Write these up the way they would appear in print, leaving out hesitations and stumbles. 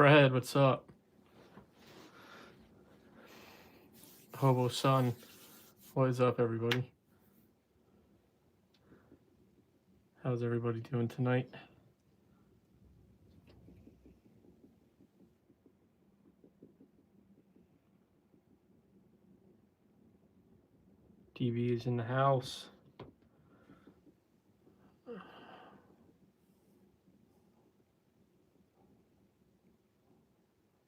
Fred, what's up? Hobo Sun, what is up, everybody? How's everybody doing tonight? DB is in the house.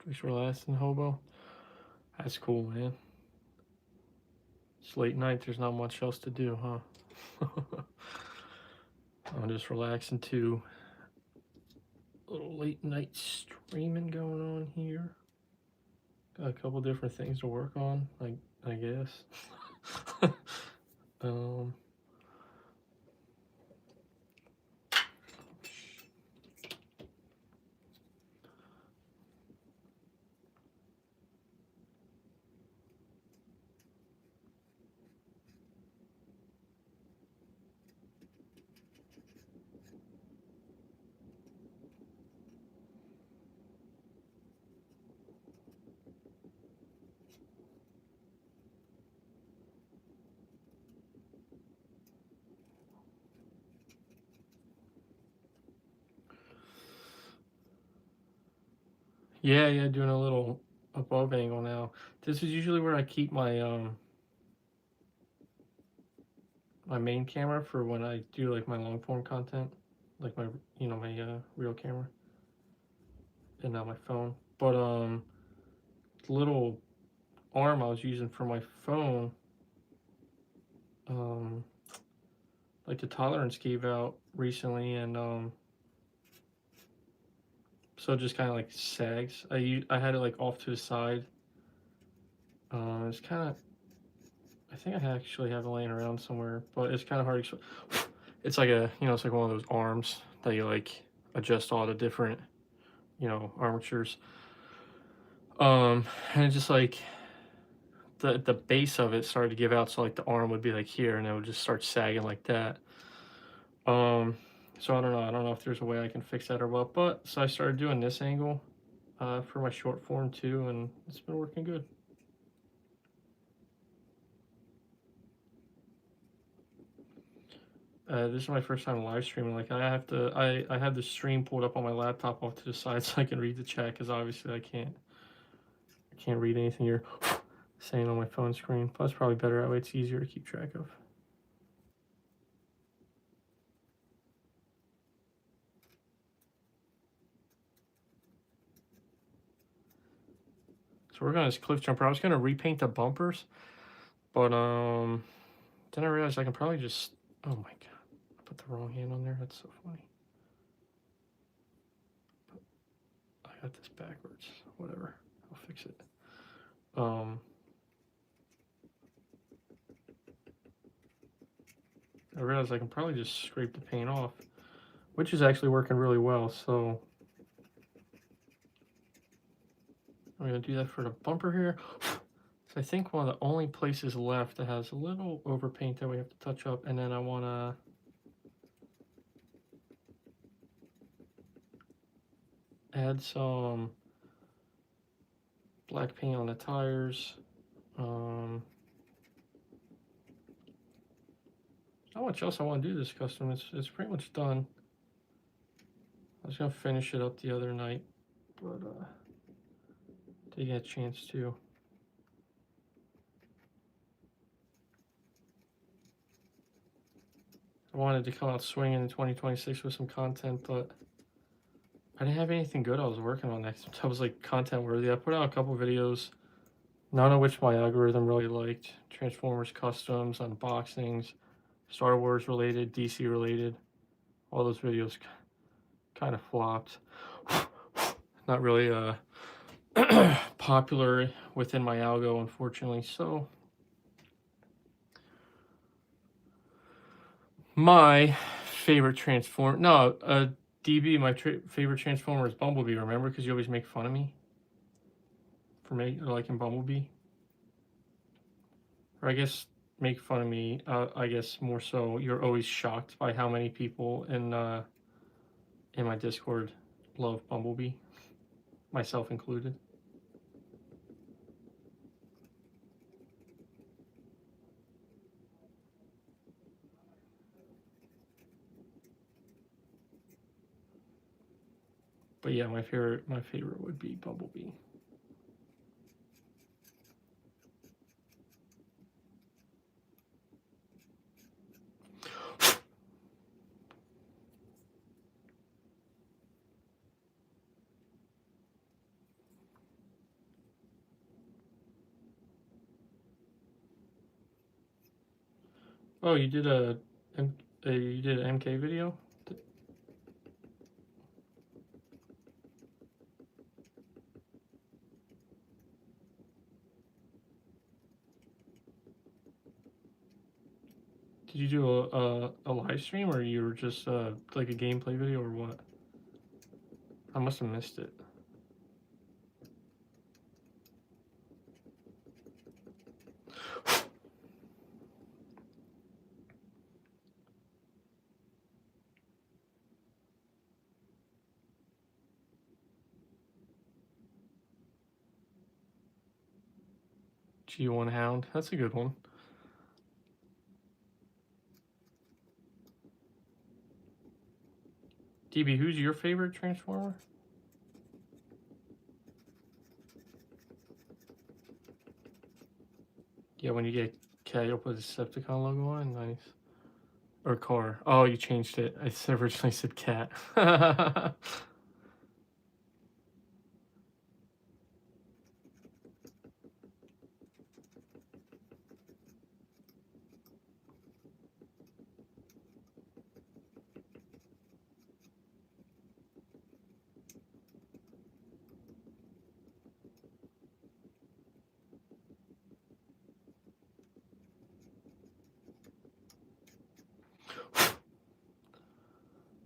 Just relaxing, Hobo. That's cool, man. It's late night. There's not much else to do, huh? I'm just relaxing too. A little late night streaming going on here. Got a couple different things to work on, I guess. Yeah, doing a little above angle now. This is usually where I keep my my main camera for when I do like my long form content, like my my real camera, and not my phone. But the little arm I was using for my phone, like the tolerance gave out recently, and so it just kind of like sags. I had it like off to the side. It's kind of, I think I actually have it laying around somewhere, but it's kind of hard to. It's like it's like one of those arms that you like adjust all the different, armatures. And it just like the base of it started to give out, so like the arm would be like here, and it would just start sagging like that. So I don't know if there's a way I can fix that or what, but so I started doing this angle for my short form too, and it's been working good. This is my first time live streaming. Like I have the stream pulled up on my laptop off to the side so I can read the chat, because obviously I can't read anything you're saying on my phone screen. Plus probably better that way, it's easier to keep track of. So we're on this cliff jumper. I was gonna repaint the bumpers, but then I realized I can probably just, oh my god, I put the wrong hand on there. That's so funny. I got this backwards. Whatever, I'll fix it. I realized I can probably just scrape the paint off, which is actually working really well. So I'm gonna do that for the bumper here. So I think one of the only places left that has a little overpaint that we have to touch up, and then I wanna add some black paint on the tires. Not much else I want to do this custom. It's pretty much done. I was gonna finish it up the other night, but didn't get a chance to. I wanted to come out swinging in 2026 with some content, but I didn't have anything good I was working on next. I was like content worthy. I put out a couple videos, none of which my algorithm really liked. Transformers customs, unboxings, Star Wars related, DC related. All those videos kind of flopped. Not really popular within my algo, unfortunately. So my favorite transform, no, DB, my favorite transformer is Bumblebee. Remember, because you always make fun of me for liking Bumblebee, or I guess make fun of me. I guess more so, you're always shocked by how many people in my Discord love Bumblebee. myself included. But yeah, my favorite would be Bumblebee. Oh, you did you did an MK video? Did you do a live stream, or you were just like a gameplay video, or what? I must have missed it. G1 Hound, that's a good one. DB, who's your favorite Transformer? Yeah, when you get cat, you'll put the Decepticon logo on. Nice. Or car. Oh, you changed it. I originally said cat.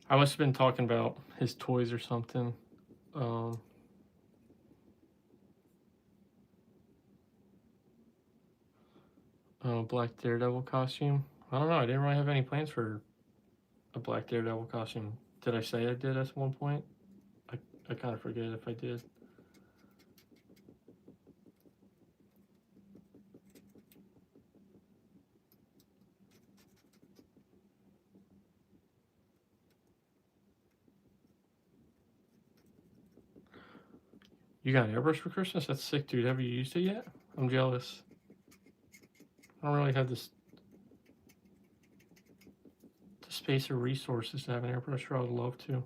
I must have been talking about his toys or something. Black Daredevil costume. I don't know. I didn't really have any plans for a Black Daredevil costume. Did I say I did at one point? I kind of forget if I did. You got an airbrush for Christmas? That's sick, dude. Have you used it yet? I'm jealous. I don't really have the space or resources to have an airbrusher. I would love to.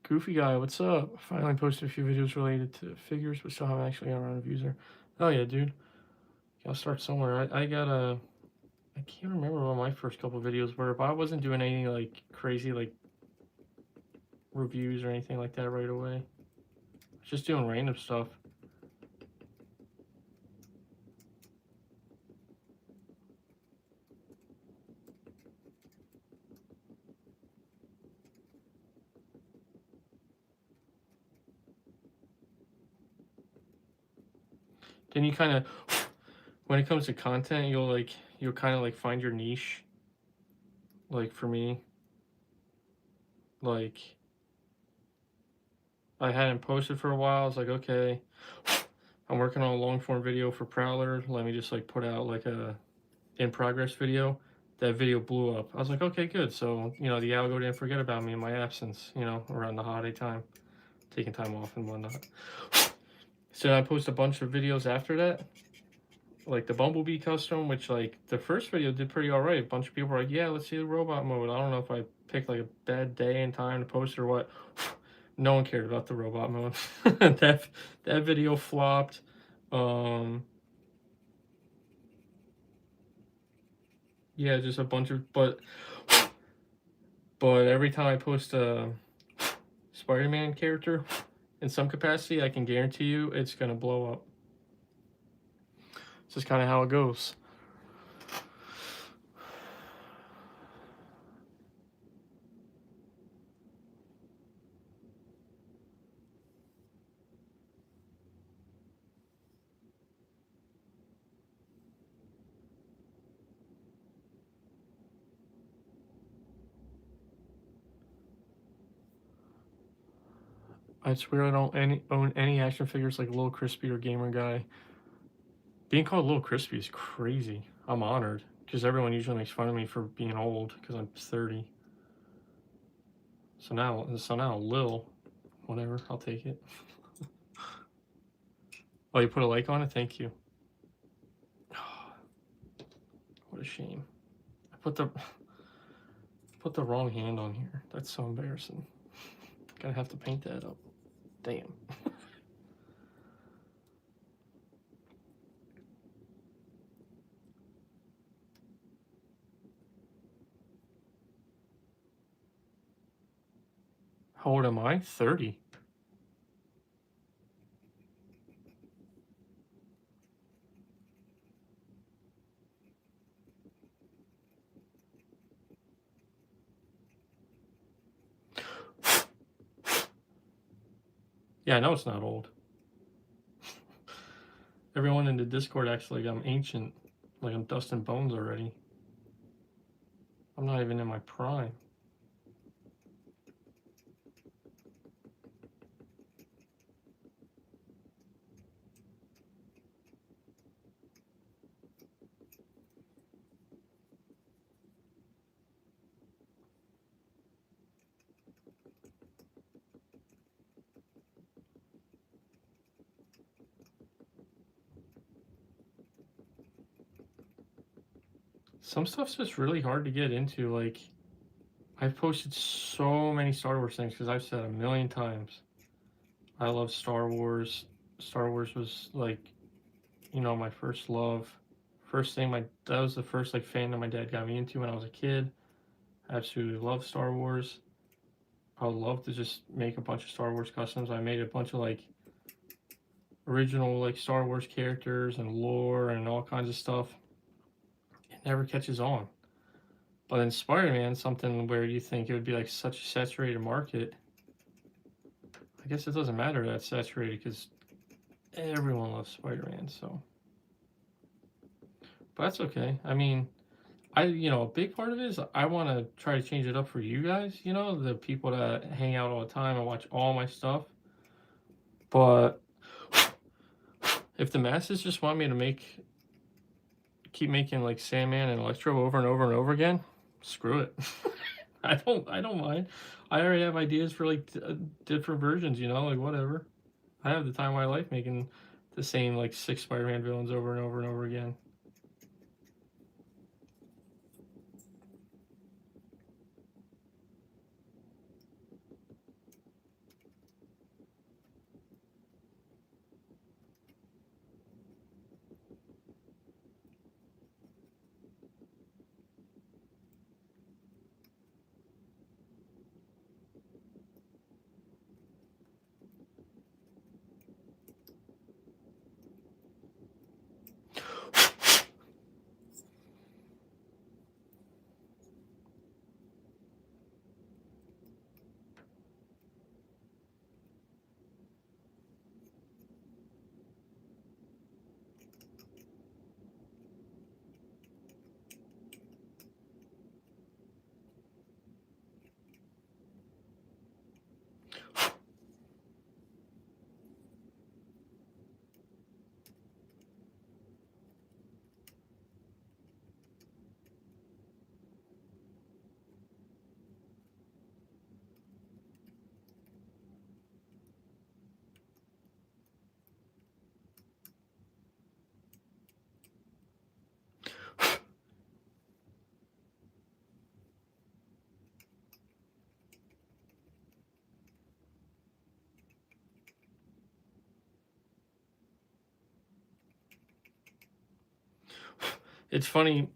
Goofy guy, what's up? Finally posted a few videos related to figures, but still haven't actually got around to user. Oh yeah, dude. Gotta start somewhere. I can't remember what my first couple videos were, but I wasn't doing any like crazy like reviews or anything like that right away. Just doing random stuff. Then you kind of, when it comes to content, you'll kind of like find your niche. Like for me, like I hadn't posted for a while. I was like, okay, I'm working on a long form video for Prowler. Let me just like put out like a in progress video. That video blew up. I was like, okay, good. So, the algo didn't forget about me in my absence, around the holiday time, taking time off and whatnot. So I posted a bunch of videos after that, like the Bumblebee custom, which like the first video did pretty all right. A bunch of people were like, yeah, let's see the robot mode. I don't know if I picked like a bad day and time to post or what. No one cared about the robot mode. that video flopped. Yeah, just a bunch of but every time I post Spider-Man character in some capacity, I can guarantee you it's gonna blow up. This is kind of how it goes. I swear I don't own any action figures like Lil Crispy or Gamer Guy. Being called Lil Crispy is crazy. I'm honored because everyone usually makes fun of me for being old because I'm 30. So now Lil, whatever, I'll take it. Oh, you put a like on it? Thank you. What a shame. I put the wrong hand on here. That's so embarrassing. Gonna have to paint that up. Damn. How old am I? 30. Yeah, I know it's not old. Everyone in the Discord acts like I'm ancient, like I'm dust and bones already. I'm not even in my prime. Some stuff's just really hard to get into. Like, I've posted so many Star Wars things because I've said a million times I love Star Wars. Star Wars was like, my first love. That was the first like fandom my dad got me into when I was a kid. I absolutely love Star Wars. I would love to just make a bunch of Star Wars customs. I made a bunch of like original like Star Wars characters and lore and all kinds of stuff. It never catches on. But in Spider-Man, something where you think it would be like such a saturated market, I guess it doesn't matter that it's saturated because everyone loves Spider-Man. So, but that's okay. I mean, a big part of it is I want to try to change it up for you guys. The people that hang out all the time and watch all my stuff. But if the masses just want me to keep making like Sandman and Electro over and over and over again, screw it. I don't mind. I already have ideas for like different versions, like whatever. I have the time of my life making the same like 6 Spider-Man villains over and over and over again. It's funny.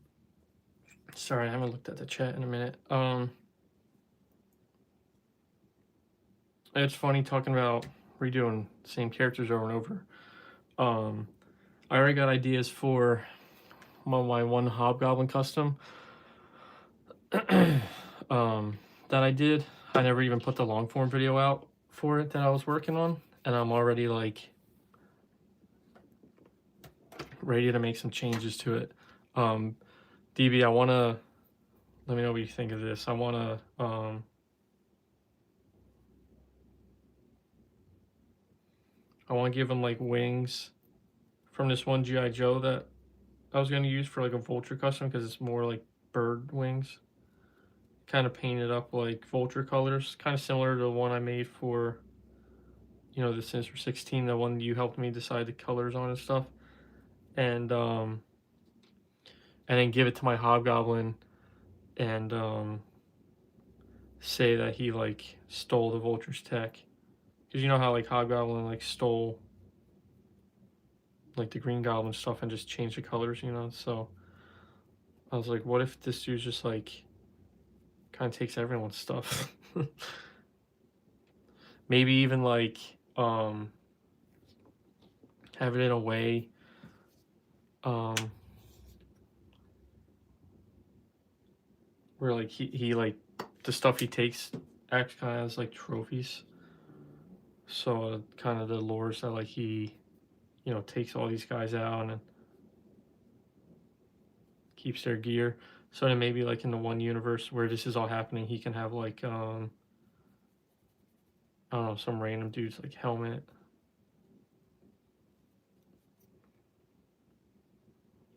Sorry, I haven't looked at the chat in a minute. It's funny talking about redoing the same characters over and over. I already got ideas for my one Hobgoblin custom that I did. I never even put the long form video out for it that I was working on, and I'm already like ready to make some changes to it. DB, I want to let me know what you think of this. I want to give him like wings from this one GI Joe that I was going to use for like a Vulture custom because it's more like bird wings. Kind of painted up like Vulture colors, kind of similar to the one I made for, you know, the Sinister 16, the one you helped me decide the colors on and stuff. And then give it to my Hobgoblin and say that he like stole the Vulture's tech. Because you know how like Hobgoblin like stole like the Green Goblin stuff and just changed the colors, you know? So I was like, what if this dude's just like kind of takes everyone's stuff? Maybe even like have it in a way where like he like the stuff he takes acts kind of as like trophies. So kind of the lures that like he, you know, takes all these guys out and keeps their gear. So then maybe like in the one universe where this is all happening, he can have like I don't know, some random dude's like helmet.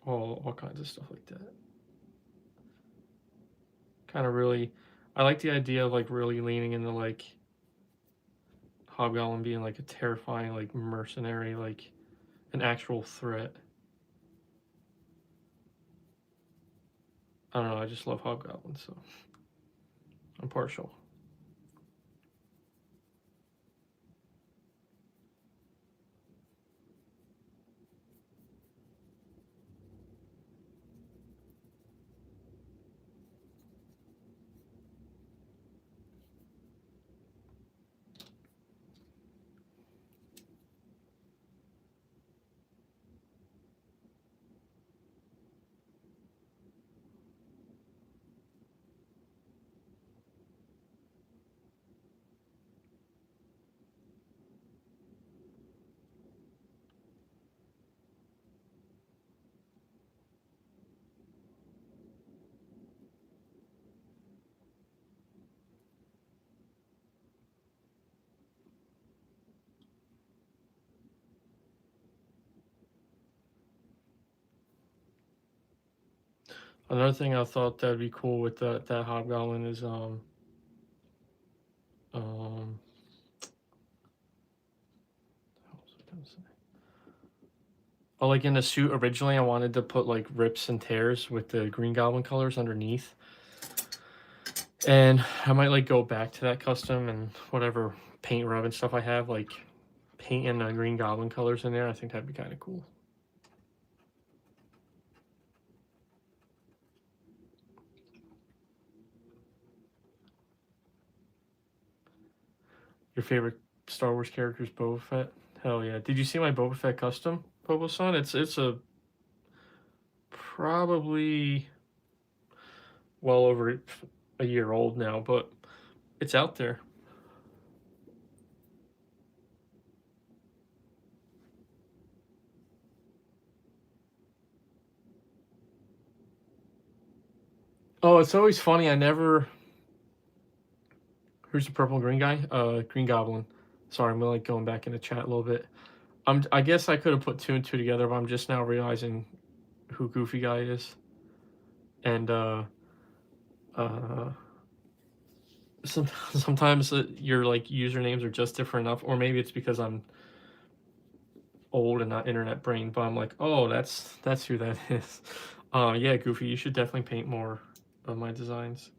All kinds of stuff like that. Kind of really, I like the idea of like really leaning into like Hobgoblin being like a terrifying like mercenary, like an actual threat. I don't know, I just love Hobgoblin, so I'm partial. Another thing I thought that'd be cool with that Hobgoblin is um oh, like in the suit originally I wanted to put like rips and tears with the Green Goblin colors underneath. And I might like go back to that custom and whatever paint rub and stuff I have, like paint in the Green Goblin colors in there. I think that'd be kind of cool. Your favorite Star Wars character is Boba Fett? Hell yeah! Did you see my Boba Fett custom, Boba-san? It's a probably well over a year old now, but it's out there. Oh, it's always funny. I never. Who's the purple green guy? Green Goblin. Sorry, I'm like going back in the chat a little bit. I guess I could have put two and two together, but I'm just now realizing who Goofy Guy is. And uh, sometimes your like usernames are just different enough, or maybe it's because I'm old and not internet brain. But I'm like, oh, that's who that is. Yeah, Goofy, you should definitely paint more of my designs.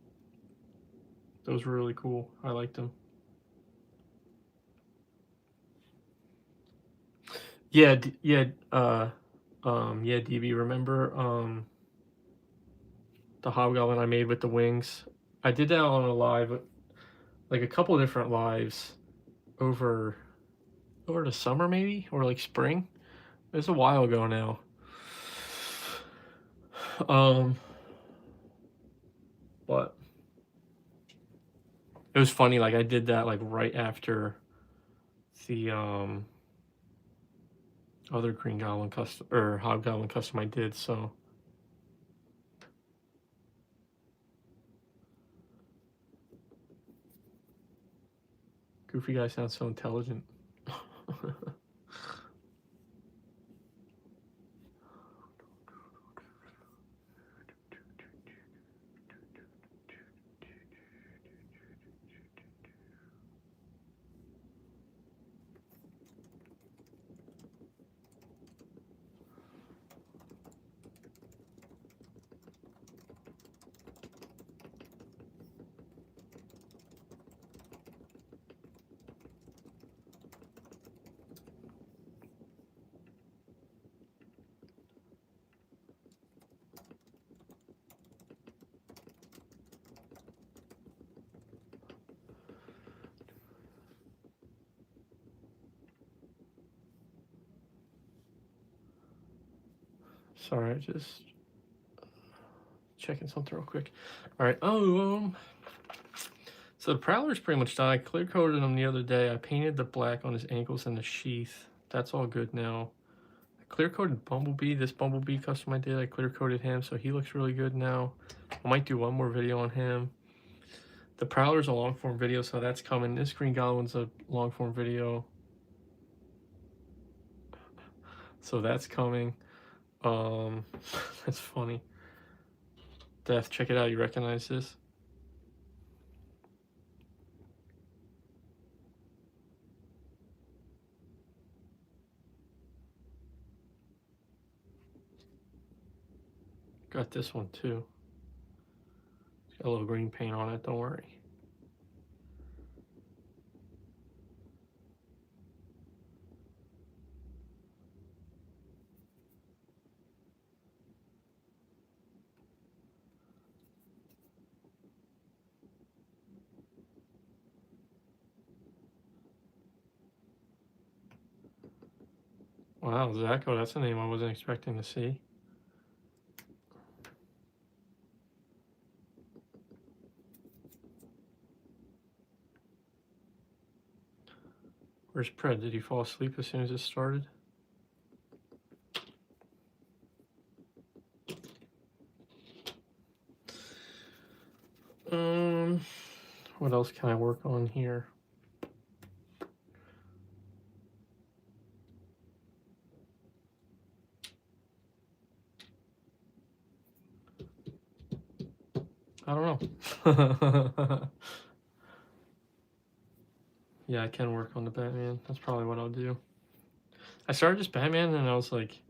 Those were really cool. I liked them. Yeah, yeah, yeah, DB. Remember the Hobgoblin I made with the wings? I did that on a live, like a couple different lives. over the summer maybe, or like spring. It was a while ago now. But it was funny, like I did that like right after the other Green Goblin custom or Hobgoblin custom I did, so Goofy guy sounds so intelligent. Sorry, just checking something real quick. All right. So the Prowler's pretty much done. I clear coated him the other day. I painted the black on his ankles and the sheath. That's all good now. I clear coated Bumblebee. This Bumblebee custom I did, I clear coated him, so he looks really good now. I might do one more video on him. The Prowler's a long form video, so that's coming. This Green Goblin's a long form video, so that's coming. That's funny. Death, check it out. You recognize this? Got this one too. It's got a little green paint on it, don't worry. Wow, Zacho, that's a name I wasn't expecting to see. Where's Pred? Did he fall asleep as soon as it started? What else can I work on here? I don't know. Yeah, I can work on the Batman. That's probably what I'll do. I started just Batman and I was like,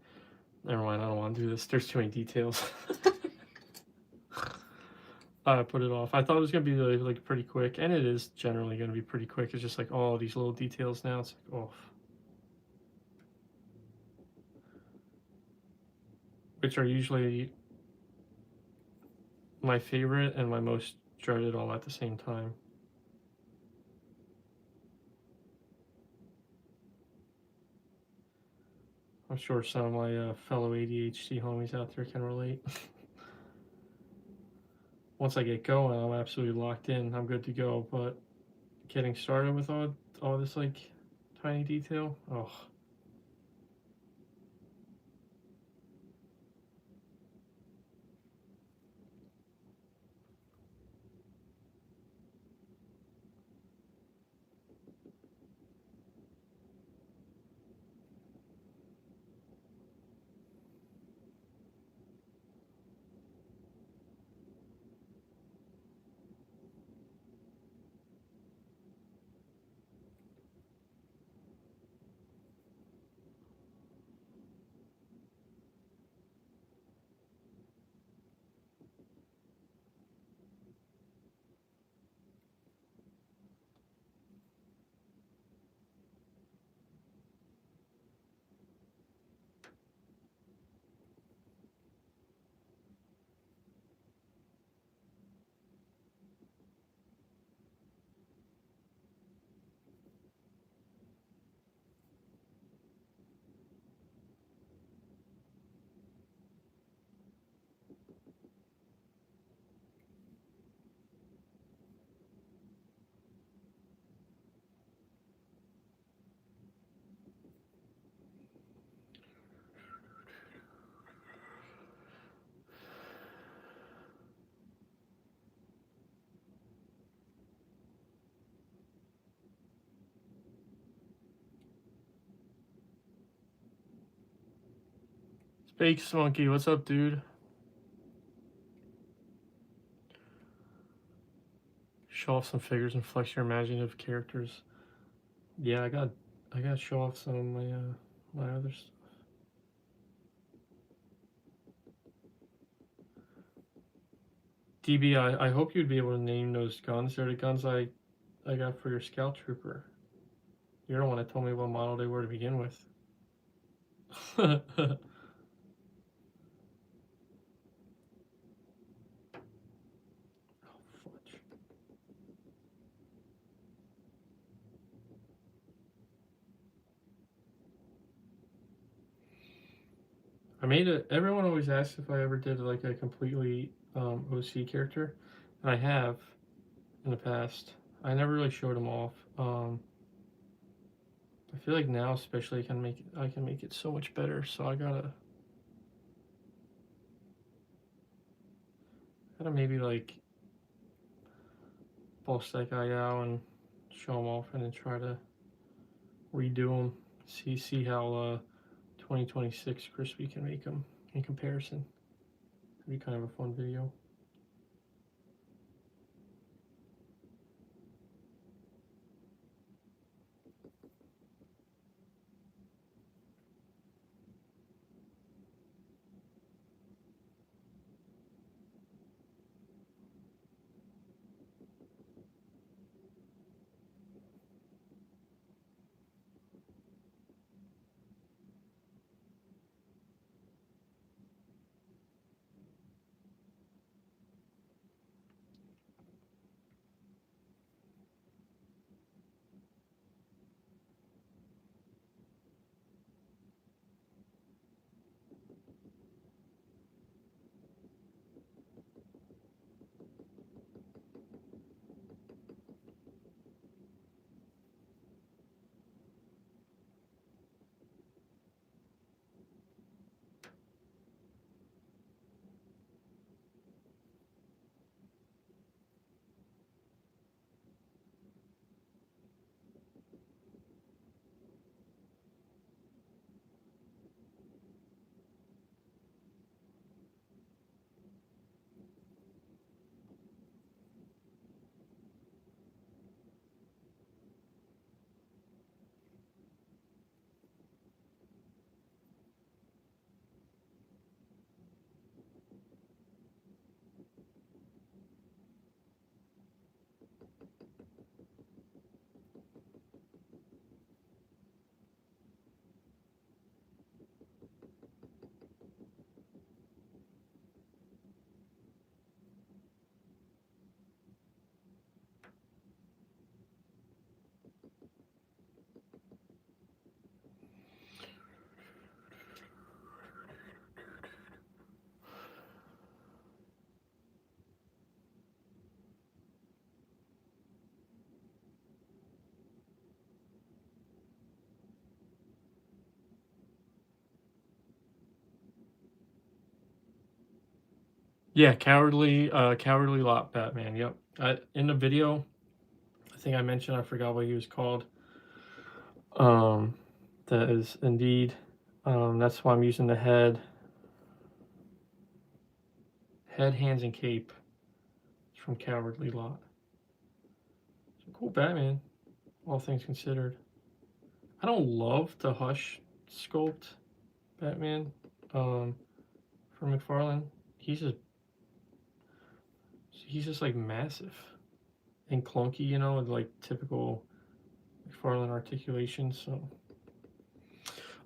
never mind, I don't want to do this. There's too many details. I put it off. I thought it was gonna be like pretty quick, and it is generally gonna be pretty quick. It's just like all these little details now. It's like, oh. Which are usually my favorite and my most dreaded all at the same time. I'm sure some of my fellow ADHD homies out there can relate. Once I get going, I'm absolutely locked in. I'm good to go. But getting started with all this like tiny detail, oh. Fake Monkey, what's up, dude? Show off some figures and flex your imaginative characters. Yeah, I got to show off some of my my other stuff. DB, I hope you'd be able to name those guns. They're the guns I got for your Scout Trooper. You're the one that told me what model they were to begin with. Fudge. I made it. Everyone always asks if I ever did like a completely OC character, and I have in the past. I never really showed them off. I feel like now, especially, I can make it so much better. So I gotta maybe like bust that guy out and show him off, and then try to redo them. See how 2026 Crispy can make them in comparison. It'd be kind of a fun video. Yeah, cowardly lot Batman. Yep. In the video, I think I mentioned I forgot what he was called. Um, that is indeed. That's why I'm using the head, hands, and cape. It's from Cowardly Lot. It's a cool Batman, all things considered. I don't love the Hush sculpt Batman from McFarlane. He's just like massive and clunky, you know, with like typical McFarlane articulation. So,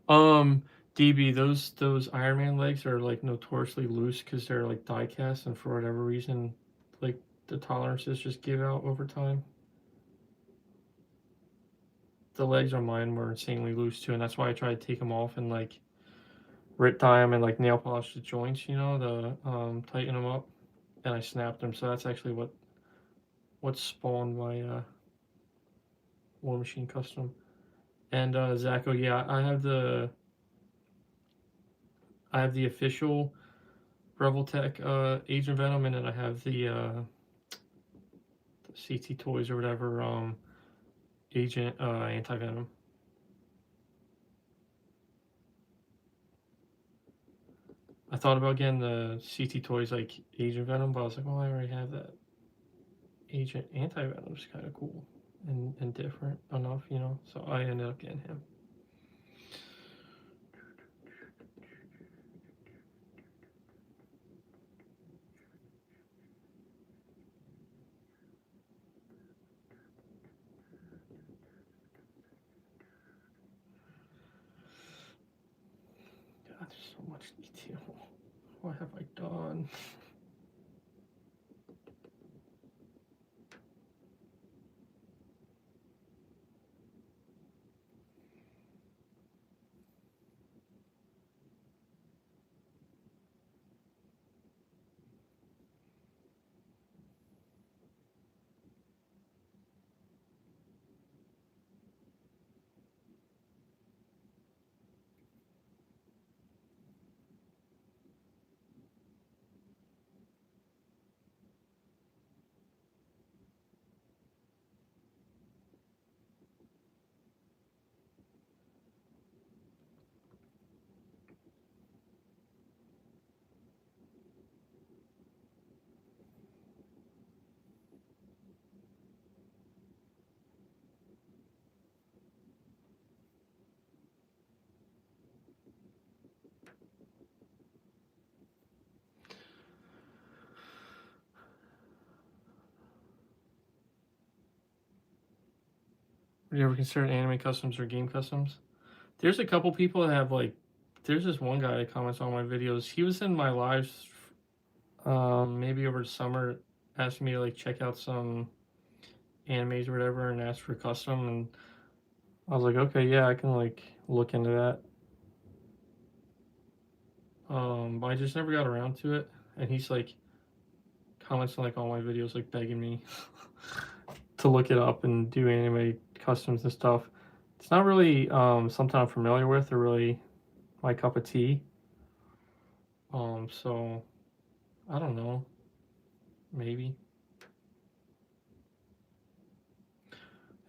DB, those Iron Man legs are like notoriously loose because they're like die cast, and for whatever reason, like the tolerances just give out over time. The legs on mine were insanely loose too, and that's why I tried to take them off and like rip dye them and like nail polish the joints, you know, to tighten them up, and I snapped them. So that's actually what spawned my War Machine custom. And Zacho, yeah, I have the official Revoltech Agent Venom, and then I have the CT Toys or whatever Agent Anti Venom. thought about getting the CT Toys like Agent Venom, but I was like, well, I already have that. Agent Anti-Venom's kind of cool and different enough, you know. So I ended up getting him. God, there's so much detail. What have I done? Have you ever considered anime customs or game customs? There's a couple people that have like. There's this one guy that comments on my videos. He was in my lives, maybe over the summer, asking me to like check out some animes or whatever, and ask for custom. And I was like, okay, yeah, I can like look into that. But I just never got around to it. And he's like comments on like all my videos, like begging me to look it up and do anime customs and stuff. It's not really something I'm familiar with or really my cup of tea. So I don't know. Maybe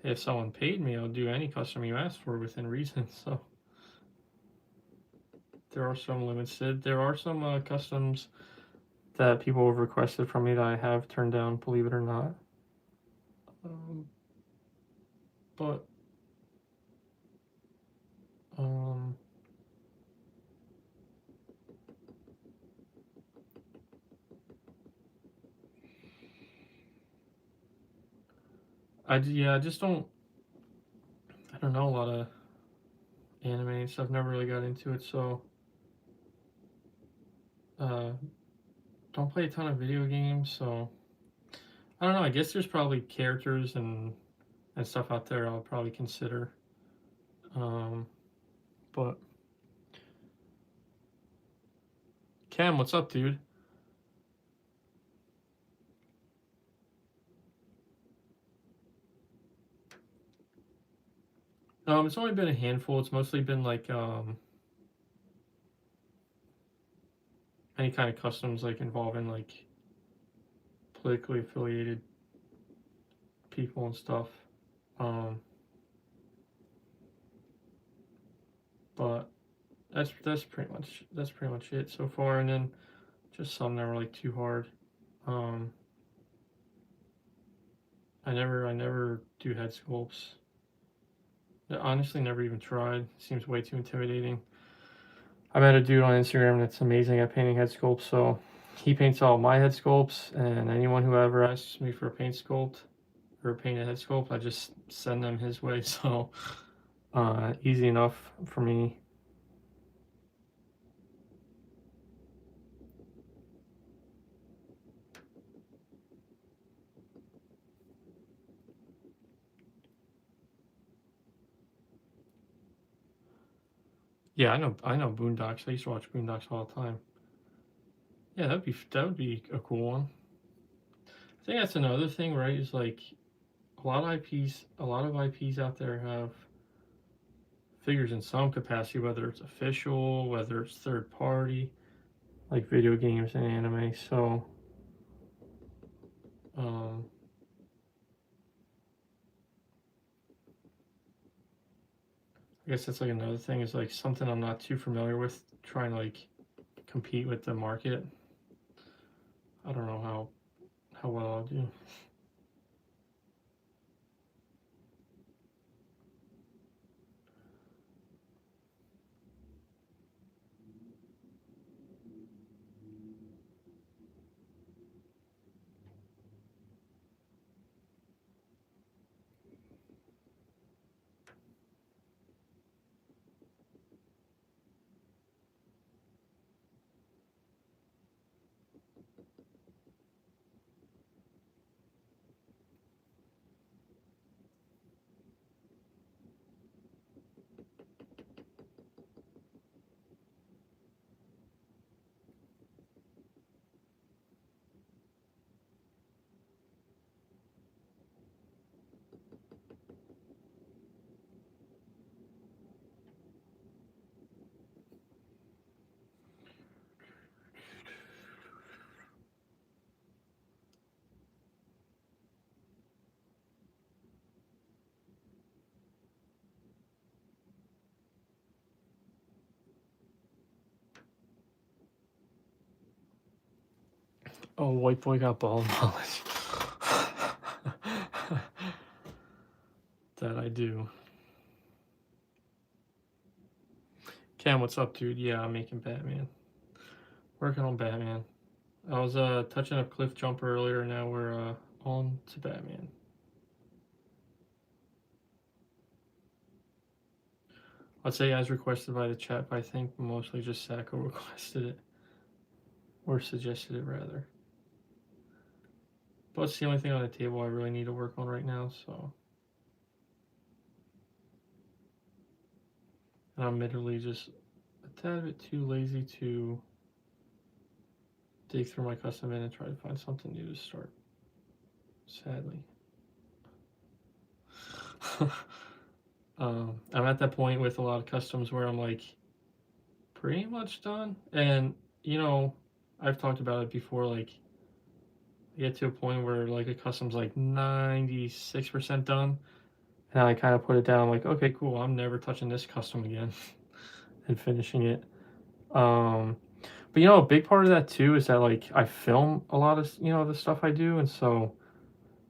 if someone paid me, I'll do any custom you ask for within reason. So there are some limited. There are some customs that people have requested from me that I have turned down, believe it or not. Um, but um, I just don't. I don't know a lot of anime and stuff. Never really got into it, so uh, don't play a ton of video games. So I don't know. I guess there's probably characters and stuff out there I'll probably consider. Um, but Cam, what's up, dude? It's only been a handful. It's mostly been like any kind of customs like involving like politically affiliated people and stuff. Um, but that's pretty much it so far. And then just some that were like too hard. Um, I never do head sculpts. I honestly never even tried. Seems way too intimidating. I met a dude on Instagram that's amazing at painting head sculpts. So he paints all my head sculpts, and anyone who ever asks me for a paint sculpt or a painted head sculpt, I just send them his way. So easy enough for me. Yeah, I know Boondocks. I used to watch Boondocks all the time. Yeah, that would be a cool one. I think that's another thing, right? Is like a lot of IPs out there have figures in some capacity, whether it's official, whether it's third party, like video games and anime. So, um, I guess that's like another thing is like something I'm not too familiar with. Trying to like compete with the market. I don't know how well I'll do. Oh, white boy got ball knowledge. That I do. Cam, what's up, dude? Yeah, I'm making Batman. Working on Batman. I was touching up Cliff Jumper earlier. Now we're on to Batman. I'd say as requested by the chat, but I think mostly just Sacco requested it. Or suggested it, rather. But it's the only thing on the table I really need to work on right now, so. And I'm admittedly just a tad bit too lazy to dig through my custom bin and try to find something new to start. Sadly. I'm at that point with a lot of customs where I'm like pretty much done. And, you know, I've talked about it before, like, I get to a point where like a custom's like 96% done. And I kind of put it down like, okay, cool, I'm never touching this custom again and finishing it. But you know, a big part of that too is that like I film a lot of, you know, the stuff I do, and so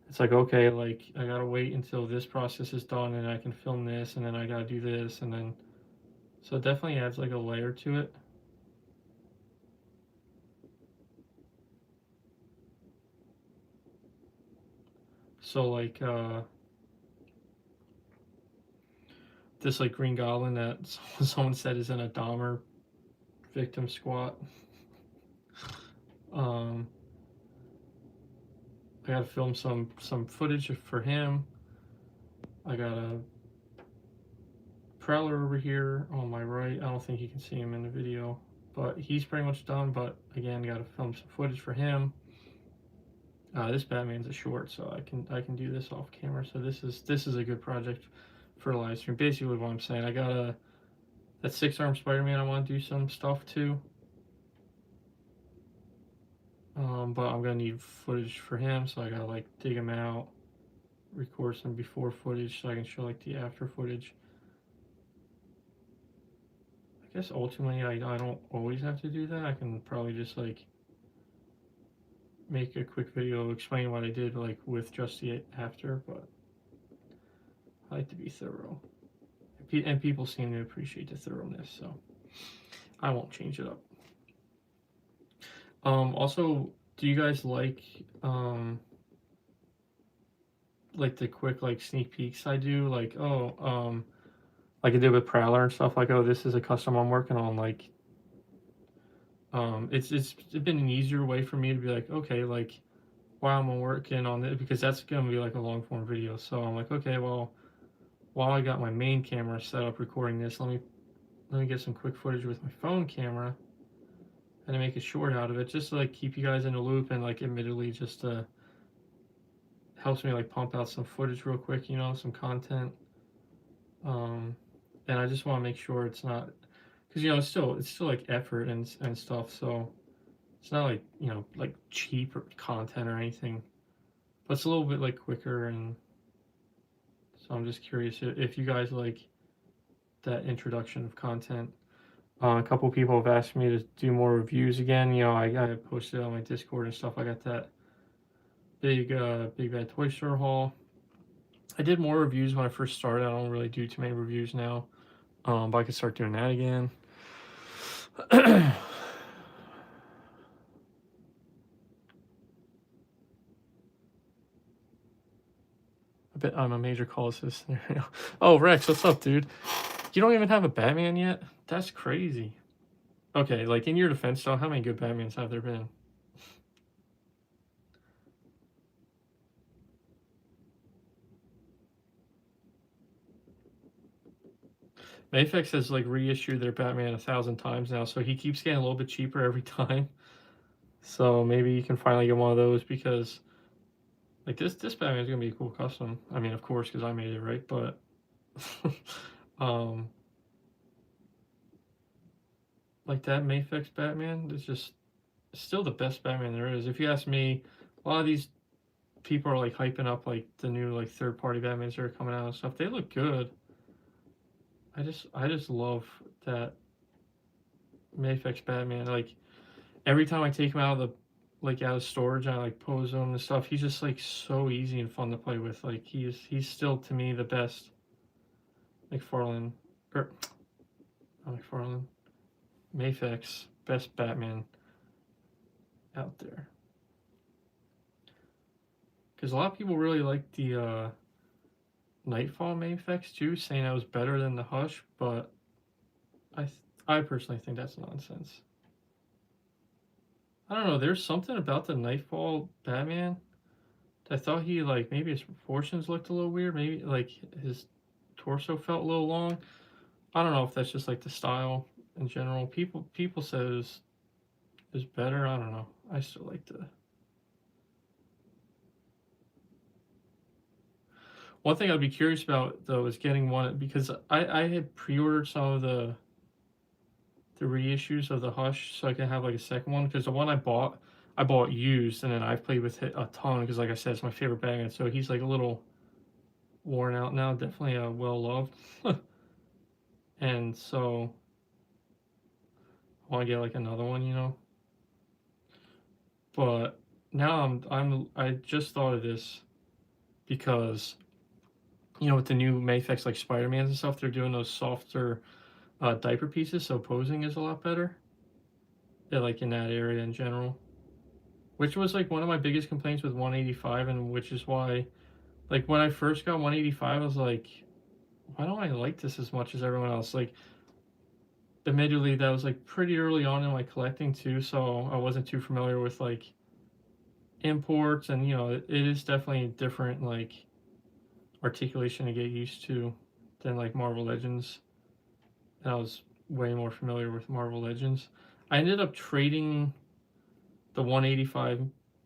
it's like, okay, like I gotta wait until this process is done and I can film this, and then I gotta do this, and then so it definitely adds like a layer to it. So like this like Green Goblin that someone said is in a Dahmer victim squat. I gotta film some footage for him. I got a Prowler over here on my right. I don't think you can see him in the video, but he's pretty much done. But again, got to film some footage for him. This Batman's a short, so I can do this off camera. So this is a good project for a live stream. Basically, what I'm saying, I got that 6-arm Spider-Man. I want to do some stuff too. But I'm gonna need footage for him, so I gotta like dig him out, record some before footage, so I can show like the after footage. I guess ultimately I don't always have to do that. I can probably just like make a quick video explaining what I did like with just the after, but I like to be thorough. And people seem to appreciate the thoroughness, so I won't change it up. Also, do you guys like the quick like sneak peeks I do? Like, oh, like I did with Prowler and stuff, like, oh, this is a custom I'm working on, like, it's been an easier way for me to be like, okay, like, while I'm working on it, because that's gonna be like a long form video, so I'm like, okay, well, while I got my main camera set up recording this, let me get some quick footage with my phone camera and I make a short out of it, just to like keep you guys in the loop, and like admittedly just helps me like pump out some footage real quick, you know, some content. And I just want to make sure it's not, because you know it's still like effort and stuff, so it's not like, you know, like cheap content or anything, but it's a little bit like quicker. And so I'm just curious if you guys like that introduction of content. A couple people have asked me to do more reviews again. You know, I posted on my Discord and stuff. I got that Big Bad Toy Store haul. I did more reviews when I first started. I don't really do too many reviews now, but I could start doing that again. I bet I'm a major call assist. Oh, Rex, what's up, dude? You don't even have a Batman yet? That's crazy. Okay, like in your defense, though, how many good Batmans have there been? Mafex has like reissued their Batman 1,000 times now, so he keeps getting a little bit cheaper every time. So maybe you can finally get one of those because like this Batman is gonna be a cool custom. I mean, of course, because I made it, right? But um, like that Mafex Batman is just still the best Batman there is. If you ask me, a lot of these people are like hyping up like the new like third-party Batmans that are coming out and stuff. They look good. I just love that Mafex Batman. Like every time I take him out of the like out of storage, I like pose him and stuff. He's just like so easy and fun to play with. Like he's still to me the best McFarlane or not McFarlane Mafex best Batman out there. Because a lot of people really like the Nightfall Mafex too, saying that was better than the Hush, but I I personally think that's nonsense. I don't know. There's something about the Nightfall Batman. I thought he like maybe his proportions looked a little weird. Maybe like his torso felt a little long. I don't know if that's just like the style in general. People said it was better. I don't know. I still like the. One thing I'd be curious about though is getting one because I had pre-ordered some of the reissues of the Hush so I can have like a second one because the one I bought used and then I've played with it a ton because like I said it's my favorite Batman. So he's like a little worn out now. Definitely well loved. And so I want to get like another one, you know. But now I just thought of this because you know with the new Mafex like Spider-Man and stuff, they're doing those softer diaper pieces, so posing is a lot better. They're like in that area in general, which was like one of my biggest complaints with 185, and which is why like when I first got 185, I was like, why don't I like this as much as everyone else? Like admittedly that was like pretty early on in my collecting too, so I wasn't too familiar with like imports and you know it is definitely different like articulation to get used to than like Marvel Legends, and I was way more familiar with Marvel Legends. I ended up trading the 185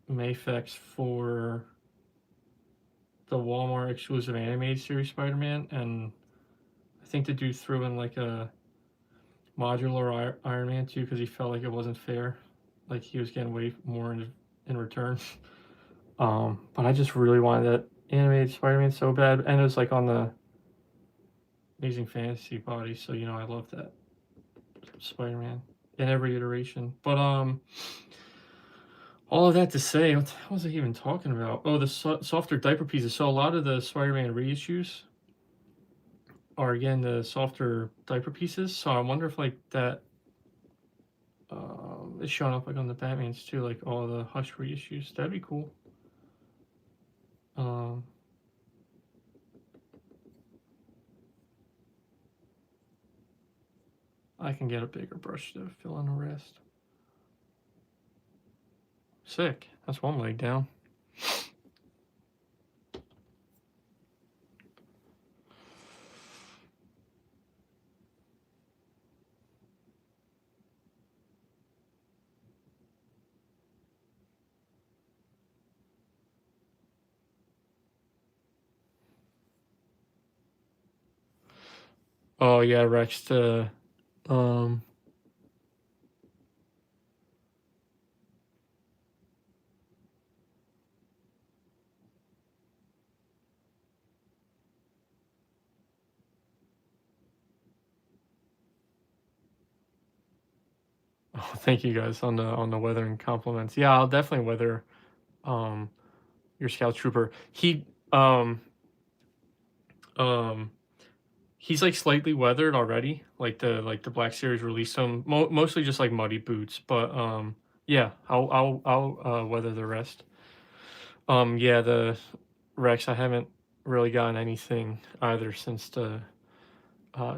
Mafex for the Walmart exclusive animated series Spider-Man, and I think the dude threw in like a modular Iron Man too because he felt like it wasn't fair, like he was getting way more in return. But I just really wanted that animated Spider-Man so bad, and it was like on the Amazing Fantasy body, so you know I love that Spider-Man in every iteration. But all of that to say, what the hell was I even talking about? Oh, the softer diaper pieces. So a lot of the Spider-Man reissues are again the softer diaper pieces. So I wonder if like that is showing up like on the Batman's too, like all the Hush reissues. That'd be cool. Um, I can get a bigger brush to fill in the rest. Sick. That's one leg down. Oh yeah, Rex. Um, Thank you guys on the weathering compliments. Yeah, I'll definitely weather um your Scout Trooper. Um he's like slightly weathered already. Like the Black Series released him mostly just like muddy boots, but yeah, I'll weather the rest. Yeah, the Rex, I haven't really gotten anything either since the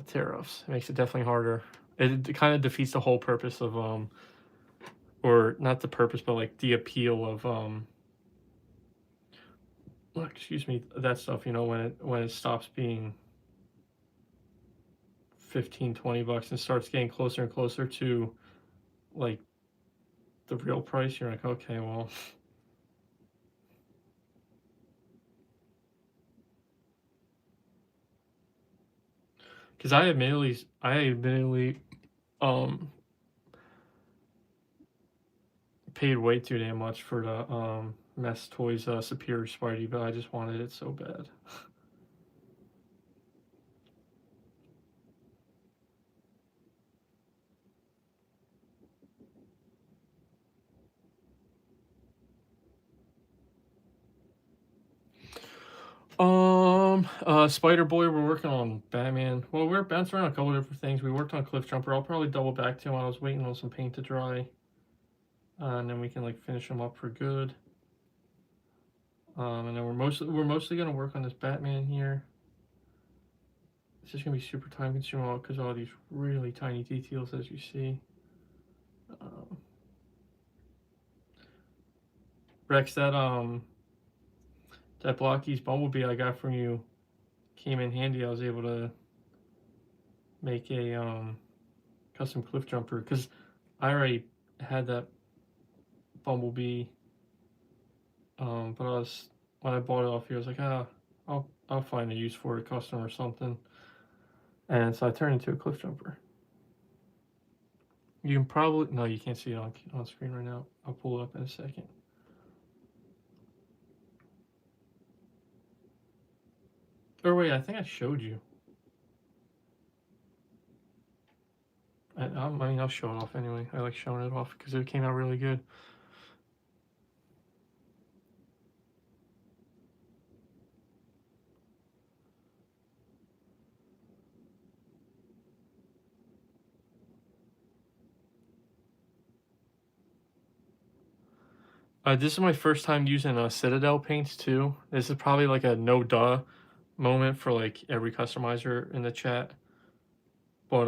tariffs. It makes it definitely harder. It kind of defeats the whole purpose of or not the purpose, but like the appeal of excuse me, that stuff. You know, when it stops being 15, $20 and starts getting closer and closer to like the real price, you're like, okay, well, because I admittedly um paid way too damn much for the Mess Toys Superior Spidey, but I just wanted it so bad. Spider Boy, we're working on Batman. Well, we're bouncing around a couple different things. We worked on Cliff Jumper. I'll probably double back to him. I was waiting on some paint to dry, and then we can like finish him up for good. And then we're mostly gonna work on this Batman here. It's just gonna be super time consuming because all these really tiny details, as you see. Um, Rex, that Blockies Bumblebee I got from you came in handy. I was able to make a custom cliff jumper because I already had that Bumblebee. But when I bought it off you, I was like, I'll find a use for it, custom or something. And so I turned into a cliff jumper. You can probably no, you can't see it on screen right now. I'll pull it up in a second. Or wait, I think I showed you. I mean, I'll show it off anyway. I like showing it off because it came out really good. This is my first time using Citadel paints too. This is probably like a no duh moment for like every customizer in the chat. But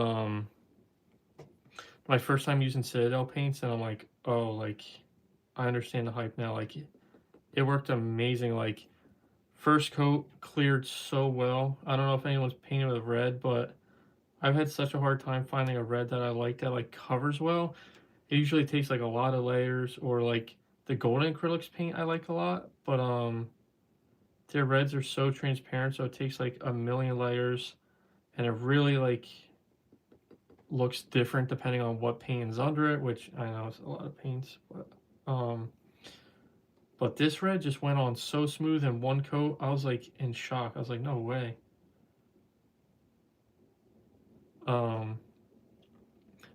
my first time using Citadel paints, and I'm like, oh, like I understand the hype now. Like it worked amazing. Like first coat cleared so well. I don't know if anyone's painted with red, but I've had such a hard time finding a red that I like that like covers well. It usually takes like a lot of layers, or like the golden acrylics paint I like a lot, but their reds are so transparent, so it takes like a million layers, and it really like looks different depending on what paint is under it, which I know is a lot of paints, um but this red just went on so smooth in one coat. I was like in shock. I was like, no way. Um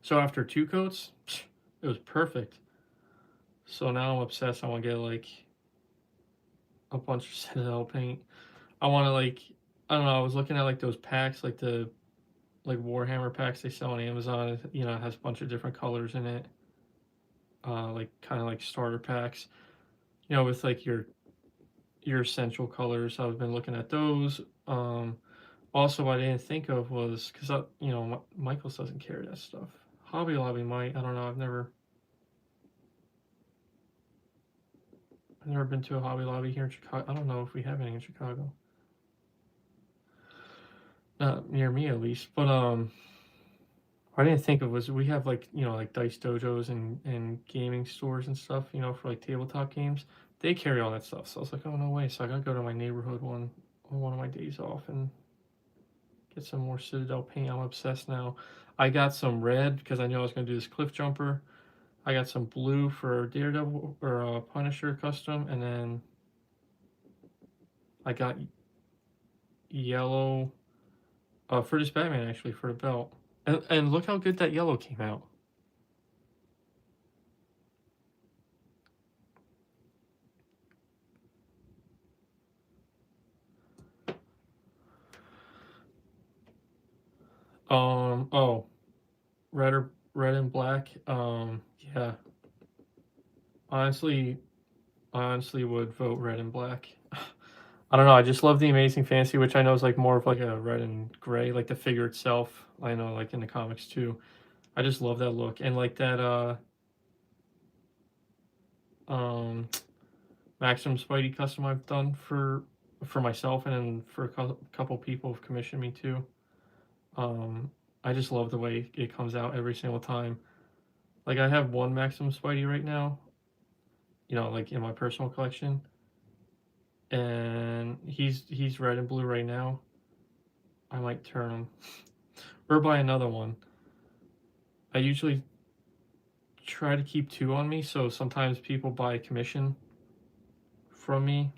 so after two coats, it was perfect. So now I'm obsessed. I want to get like a bunch of Citadel paint. I want to like, I don't know. I was looking at like those packs, like the like Warhammer packs they sell on Amazon. You know, it has a bunch of different colors in it. Like kind of like starter packs. You know, with like your essential colors. I've been looking at those. Also, what I didn't think of was because you know Michaels doesn't carry that stuff. Hobby Lobby might. I don't know. I've never been to a Hobby Lobby here in Chicago. I don't know if we have any in Chicago. Not near me at least. But what I didn't think of was we have like you know like Dice Dojos and gaming stores and stuff. You know for like tabletop games. They carry all that stuff. So I was like, oh no way. So I gotta go to my neighborhood one on one of my days off and get some more Citadel paint. I'm obsessed now. I got some red because I knew I was gonna do this cliff jumper. I got some blue for Daredevil or Punisher custom, and then I got yellow for this Batman actually for the belt. And look how good that yellow came out. Oh, red and black. Yeah. Honestly, I honestly would vote red and black. I don't know. I just love the Amazing Fantasy, which I know is like more of like a red and gray, like the figure itself. I know, like in the comics too. I just love that look and like that um Maximum Spidey custom I've done for myself and then for a couple people have commissioned me too. Um, I just love the way it comes out every single time. Like I have one Maximum Spidey right now, like in my personal collection, and he's red and blue right now. I might turn him or buy another one. I usually try to keep two on me, so sometimes people buy commission from me,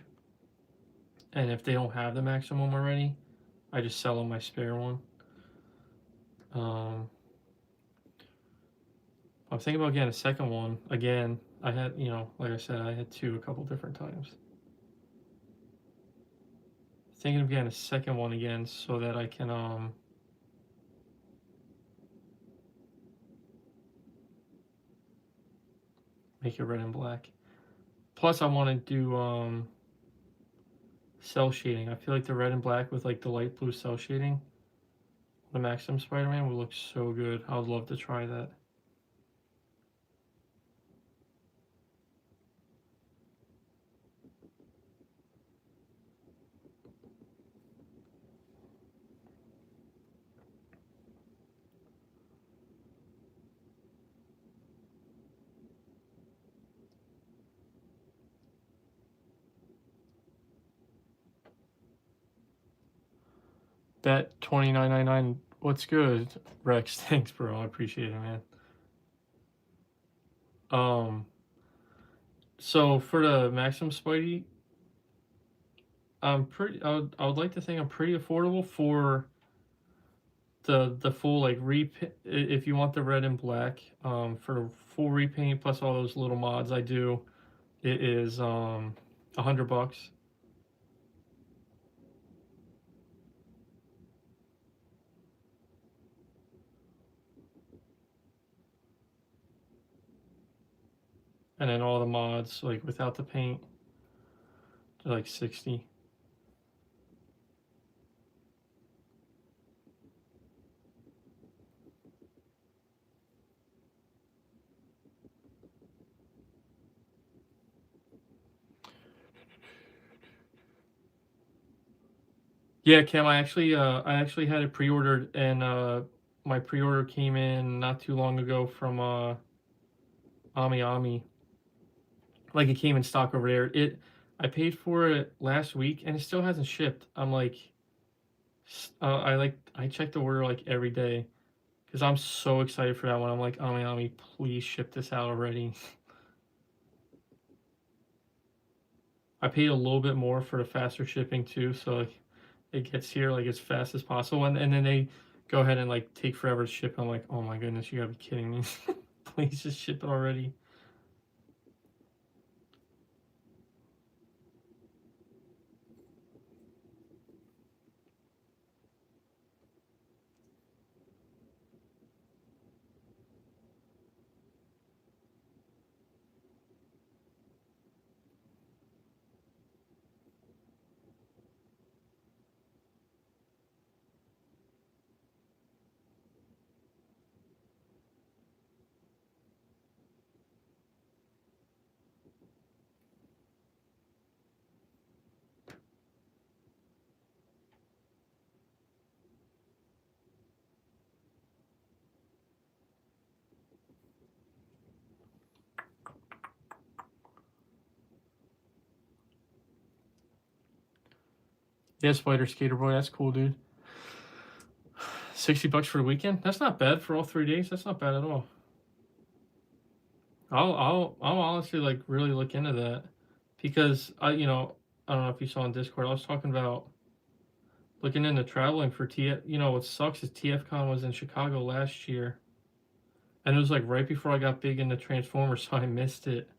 and if they don't have the maximum already, I just sell them my spare one. Um, I'm thinking about getting a second one. Again, I had, like I said, I had two a couple different times. Thinking of getting a second one again so that I can make it red and black. Plus, I want to do cell shading. I feel like the red and black with like the light blue cell shading, the Maximum Spider-Man would look so good. I would love to try that. Bet 29.99. What's good, Rex? Thanks, bro. I appreciate it, man. Um, so for the Maximum Spidey, I would like to think I'm pretty affordable for the full like if you want the red and black for full repaint plus all those little mods I do, it is $100. And then all the mods like without the paint, they're like 60. Yeah, Cam, I actually had it pre-ordered and my pre-order came in not too long ago from Ami Ami. Like it came in stock over there. I paid for it last week and it still hasn't shipped. I'm like I check the order like every day because I'm so excited for that one. I'm like, Ami Ami, please ship this out already. I paid a little bit more for the faster shipping too, so like it gets here like as fast as possible, and then they go ahead and like take forever to ship. I'm like, oh my goodness, you gotta be kidding me! Please just ship it already. Yeah, Spider Skater Boy, that's cool, dude. $60 for the weekend? That's not bad for all 3 days. That's not bad at all. I'll honestly like really look into that because I don't know if you saw on Discord. I was talking about looking into traveling for TF. What sucks is TFCon was in Chicago last year, and it was like right before I got big into Transformers, so I missed it.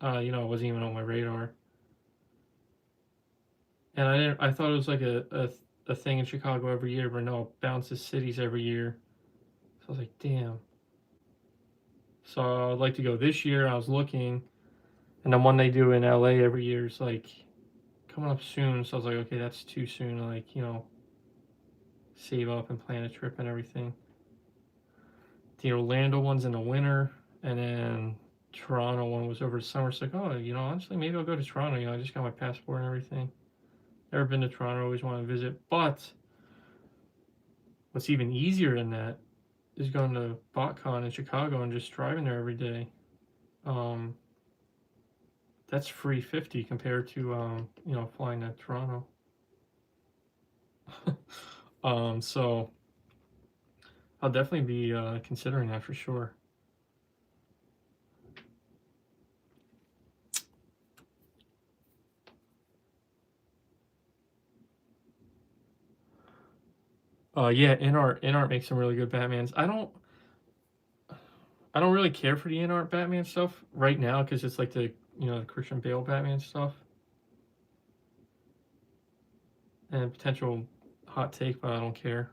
It wasn't even on my radar, and I thought it was like a thing in Chicago every year, but no, it bounces cities every year. So I was like, damn. So I'd like to go this year. I was looking, and the one they do in LA every year is like coming up soon. So I was like, okay, that's too soon to like, save up and plan a trip and everything. The Orlando one's in the winter, and then Toronto one was over the summer. It's like, oh, honestly, maybe I'll go to Toronto. I just got my passport and everything. Never been to Toronto, always want to visit. But what's even easier than that is going to BotCon in Chicago and just driving there every day. Um, that's free 50 compared to flying to Toronto. So I'll definitely be considering that for sure. Yeah, InArt makes some really good Batmans. I don't really care for the InArt Batman stuff right now because it's like the Christian Bale Batman stuff. And potential hot take, but I don't care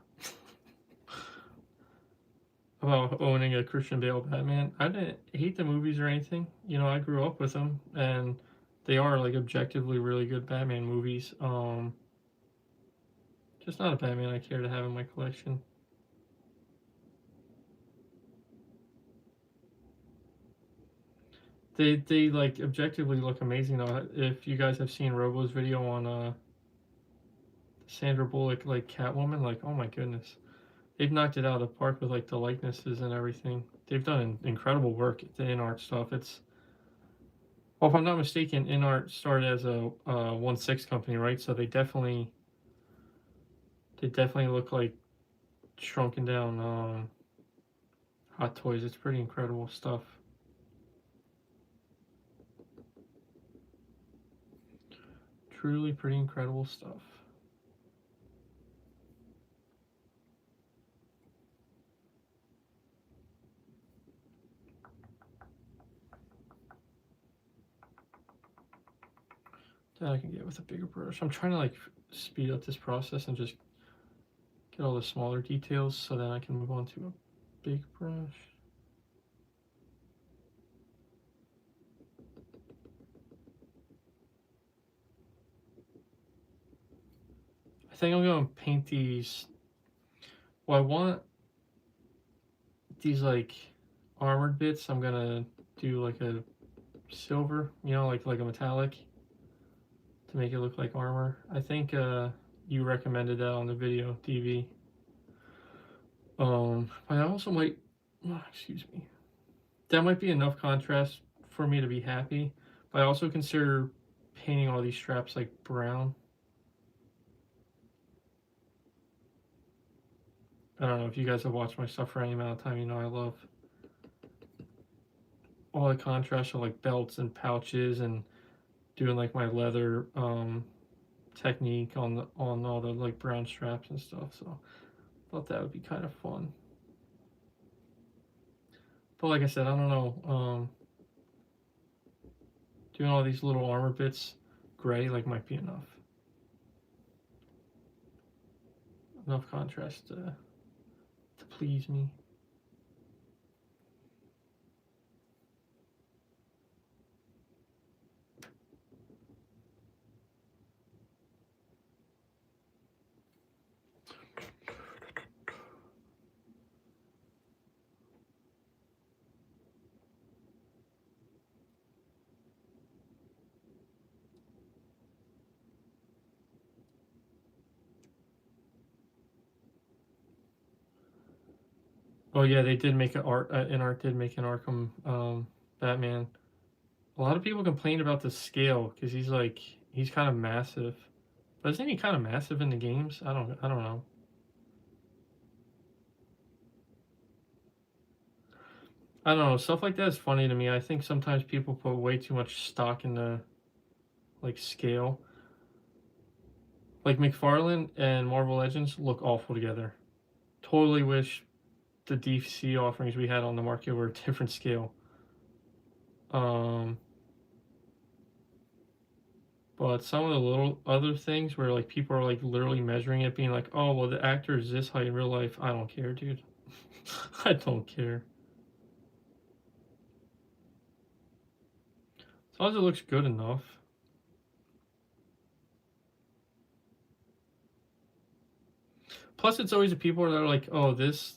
about owning a Christian Bale Batman. I didn't hate the movies or anything. I grew up with them, and they are like objectively really good Batman movies. Just not a Batman I care to have in my collection. They like objectively look amazing though. If you guys have seen Robo's video on Sandra Bullock like Catwoman, like oh my goodness, they've knocked it out of the park with like the likenesses and everything. They've done incredible work at the InArt stuff. Well, if I'm not mistaken, InArt started as a 1/6 company, right? So they definitely look like shrunken down Hot Toys. It's pretty incredible stuff. Truly pretty incredible stuff. That I can get with a bigger brush. I'm trying to like speed up this process and just get all the smaller details so then I can move on to a big brush. I think I'm going to paint these. Well, I want these like armored bits. I'm going to do like a silver, like a metallic to make it look like armor. I think you recommended that on the video, DV. I also might, excuse me, that might be enough contrast for me to be happy. But I also consider painting all these straps like brown. I don't know if you guys have watched my stuff for any amount of time. I love all the contrast of like belts and pouches and doing like my leather technique on all the like brown straps and stuff. So I thought that would be kind of fun. But like I said, I don't know. Doing all these little armor bits gray like might be enough. Enough contrast to please me. Oh yeah, they did make an InArt did make an Arkham Batman. A lot of people complained about the scale because he's kind of massive. But isn't he kind of massive in the games? I don't know. I don't know. Stuff like that is funny to me. I think sometimes people put way too much stock in the like scale. Like McFarlane and Marvel Legends look awful together. Totally wish the DC offerings we had on the market were a different scale. Um, But some of the little other things where like people are like literally measuring it, being like, oh well, the actor is this height in real life. I don't care, dude. I don't care. As long as it looks good enough. Plus, it's always the people that are like, oh, this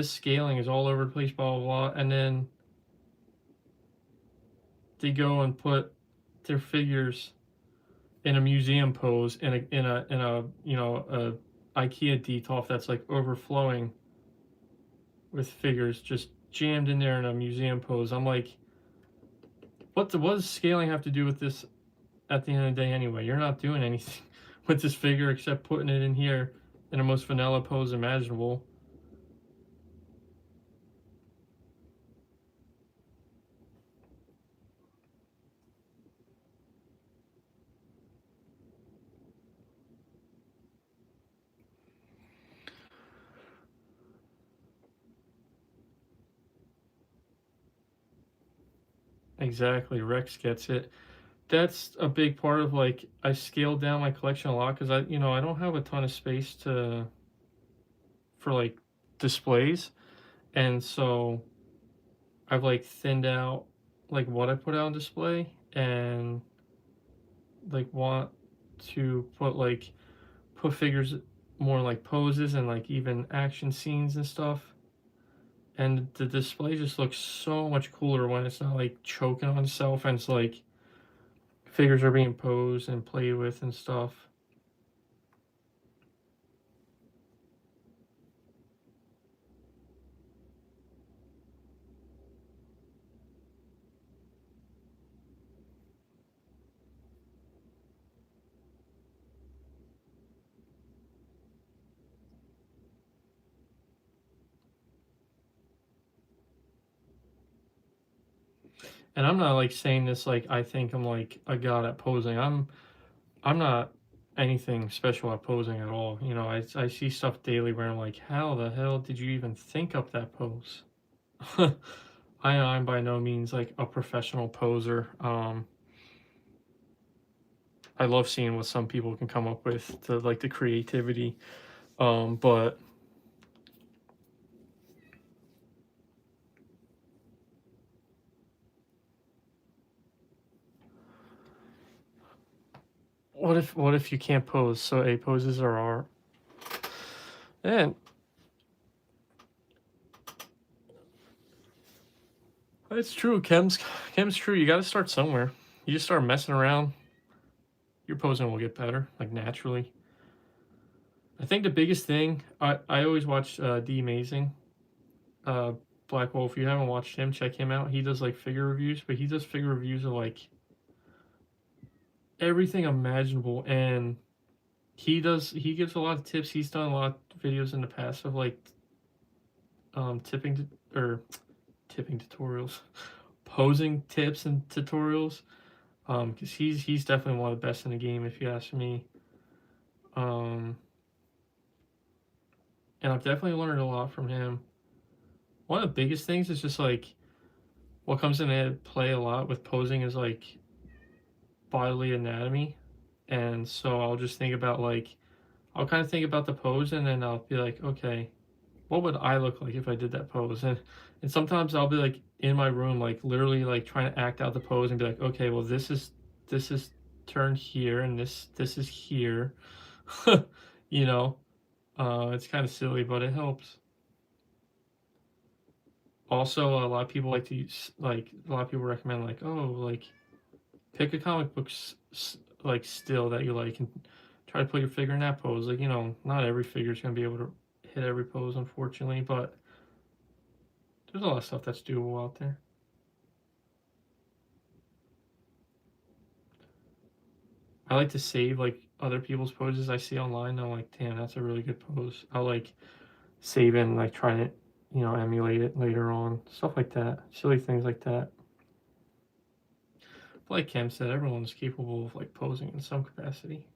scaling is all over the place, blah blah blah, and then they go and put their figures in a museum pose in a a IKEA detolf that's like overflowing with figures just jammed in there in a museum pose. I'm like, what does scaling have to do with this at the end of the day anyway? You're not doing anything with this figure except putting it in here in the most vanilla pose imaginable. Exactly, Rex gets it. That's a big part of like I scaled down my collection a lot because I don't have a ton of space to for like displays, and so I've like thinned out like what I put out on display and like want to put figures more like poses and like even action scenes and stuff. And the display just looks so much cooler when it's not like choking on itself and it's like figures are being posed and played with and stuff. And I'm not like saying this like I think I'm like a god at posing. I'm not anything special at posing at all. I see stuff daily where I'm like, how the hell did you even think up that pose? I'm by no means like a professional poser. I love seeing what some people can come up with, the creativity. But what if you can't pose? So A poses are art. And it's true. Chem's true. You got to start somewhere. You just start messing around. Your posing will get better, like naturally. I think the biggest thing I always watch D Amazing, uh, Black Wolf. If you haven't watched him, check him out. He does like figure reviews, but he does figure reviews of like everything imaginable, and he gives a lot of tips. He's done a lot of videos in the past of like or tipping tutorials, posing tips and tutorials. Because he's definitely one of the best in the game, if you ask me. Um, and I've definitely learned a lot from him. One of the biggest things is just like what comes into play a lot with posing is like bodily anatomy. And so I'll just think about like I'll kind of think about the pose and then I'll be like, okay, what would I look like if I did that pose? And sometimes I'll be like in my room, like literally like trying to act out the pose and be like, okay, well this is turned here and this is here. you know, it's kind of silly, but it helps. Also, a lot of people like to use like a lot of people recommend like, oh, like pick a comic book like still that you like and try to put your figure in that pose. Like, not every figure is gonna be able to hit every pose, unfortunately, but there's a lot of stuff that's doable out there. I like to save like other people's poses I see online. I'm like, damn, that's a really good pose. I'll like save it and like try to, emulate it later on. Stuff like that. Silly things like that. But like Cam said, everyone's capable of like posing in some capacity.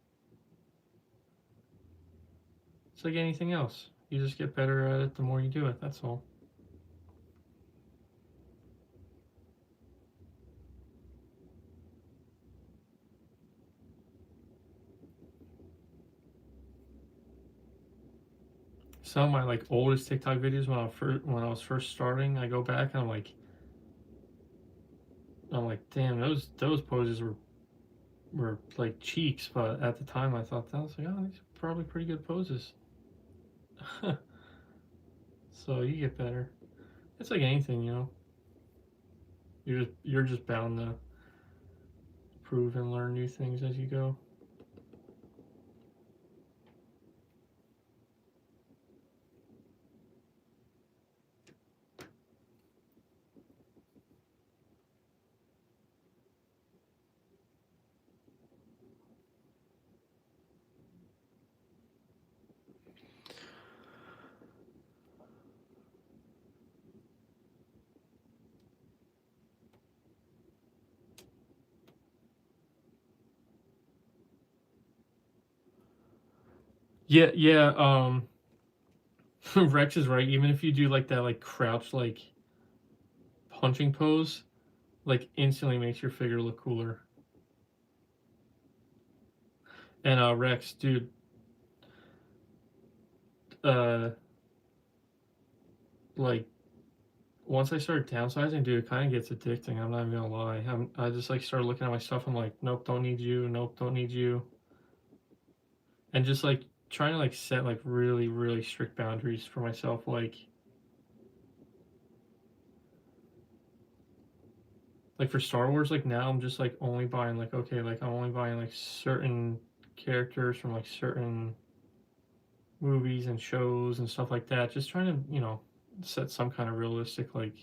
It's like anything else. You just get better at it the more you do it. That's all. some of my like oldest TikTok videos when I was first starting, I go back and I'm like, damn, those poses were like cheeks, but at the time I thought that was like, oh, these are probably pretty good poses. So you get better. It's like anything, you know. You're just bound to prove and learn new things as you go. Yeah, yeah. Rex is right. Even if you do like that, like crouch, like punching pose, like instantly makes your figure look cooler. And Rex, dude, uh, like once I started downsizing, dude, it kind of gets addicting. I'm not even gonna lie. I just like started looking at my stuff. I'm like, nope, don't need you. Nope, don't need you. And just like trying to like set like really really strict boundaries for myself. Like for Star Wars, like now I'm just like only buying like okay, like I'm only buying like certain characters from like certain movies and shows and stuff like that. Just trying to set some kind of realistic like,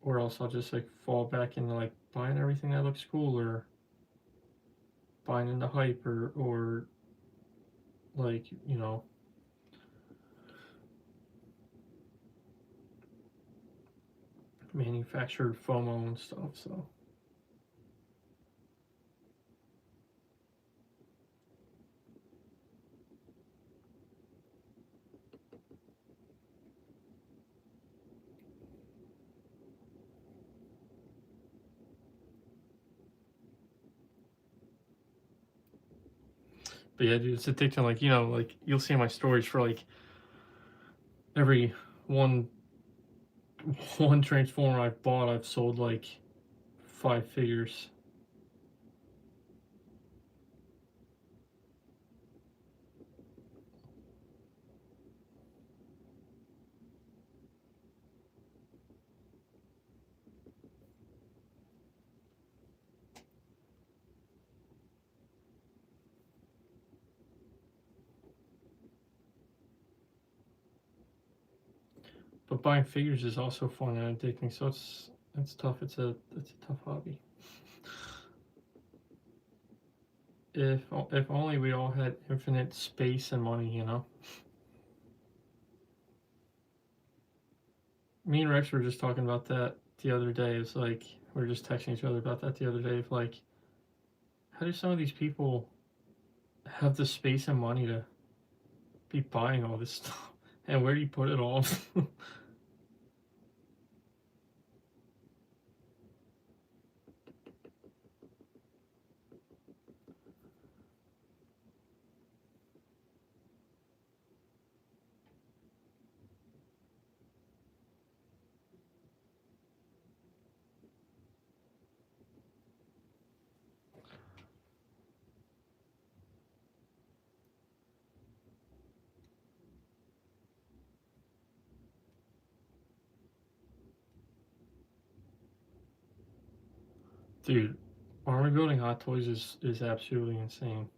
or else I'll just like fall back into like buying everything that looks cool or buying into hype or like manufactured FOMO and stuff. So, but yeah, dude, it's addicting. Like like you'll see my stories for like every one one transformer I've bought, I've sold like 5 figures. But buying figures is also fun and addicting. So it's tough. It's a tough hobby. If only we all had infinite space and money, you know. Me and Rex were just talking about that the other day. It's like we were just texting each other about that the other day. Of like, how do some of these people have the space and money to be buying all this stuff? And where do you put it all? Dude, army building Hot Toys is absolutely insane.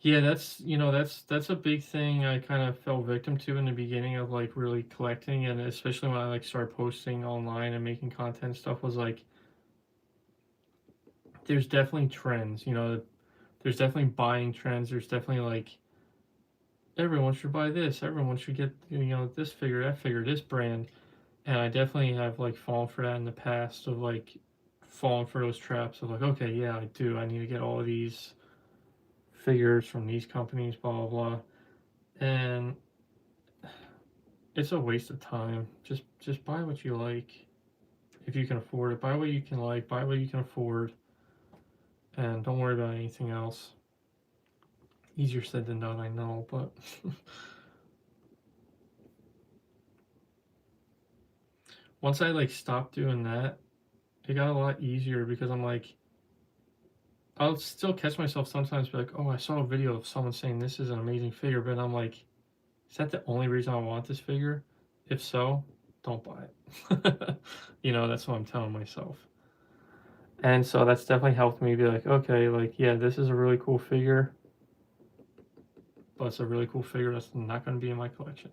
Yeah, that's a big thing I kind of fell victim to in the beginning of like really collecting, and especially when I like started posting online and making content and stuff, was like there's definitely trends, there's definitely buying trends, there's definitely like everyone should buy this, everyone should get this figure, that figure, this brand. And I definitely have like fallen for that in the past of like fallen for those traps of like, okay, yeah, I do. I need to get all of these figures from these companies, blah blah blah, and it's a waste of time. Just buy what you like if you can afford it. Buy what you can like. Buy what you can afford, and don't worry about anything else. Easier said than done, I know, but once I like stopped doing that, it got a lot easier because I'm like, I'll still catch myself sometimes be like, oh, I saw a video of someone saying this is an amazing figure, but I'm like, is that the only reason I want this figure? If so, don't buy it. You know, that's what I'm telling myself. And so that's definitely helped me be like, okay, like, yeah, this is a really cool figure, but it's a really cool figure that's not going to be in my collection.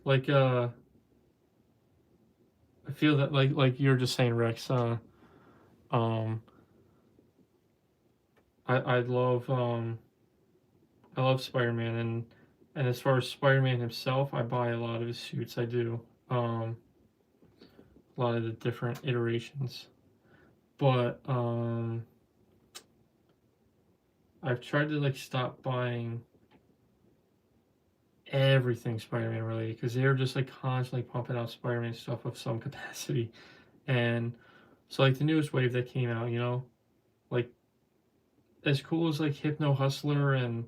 Like, I feel that like you're just saying, Rex, um, I love I love Spider-Man, and as far as Spider-Man himself, I buy a lot of his suits. I do. A lot of the different iterations. But I've tried to like stop buying everything Spider-Man related because they're just like constantly pumping out Spider-Man stuff of some capacity. And so like the newest wave that came out, you know, like as cool as like Hypno Hustler and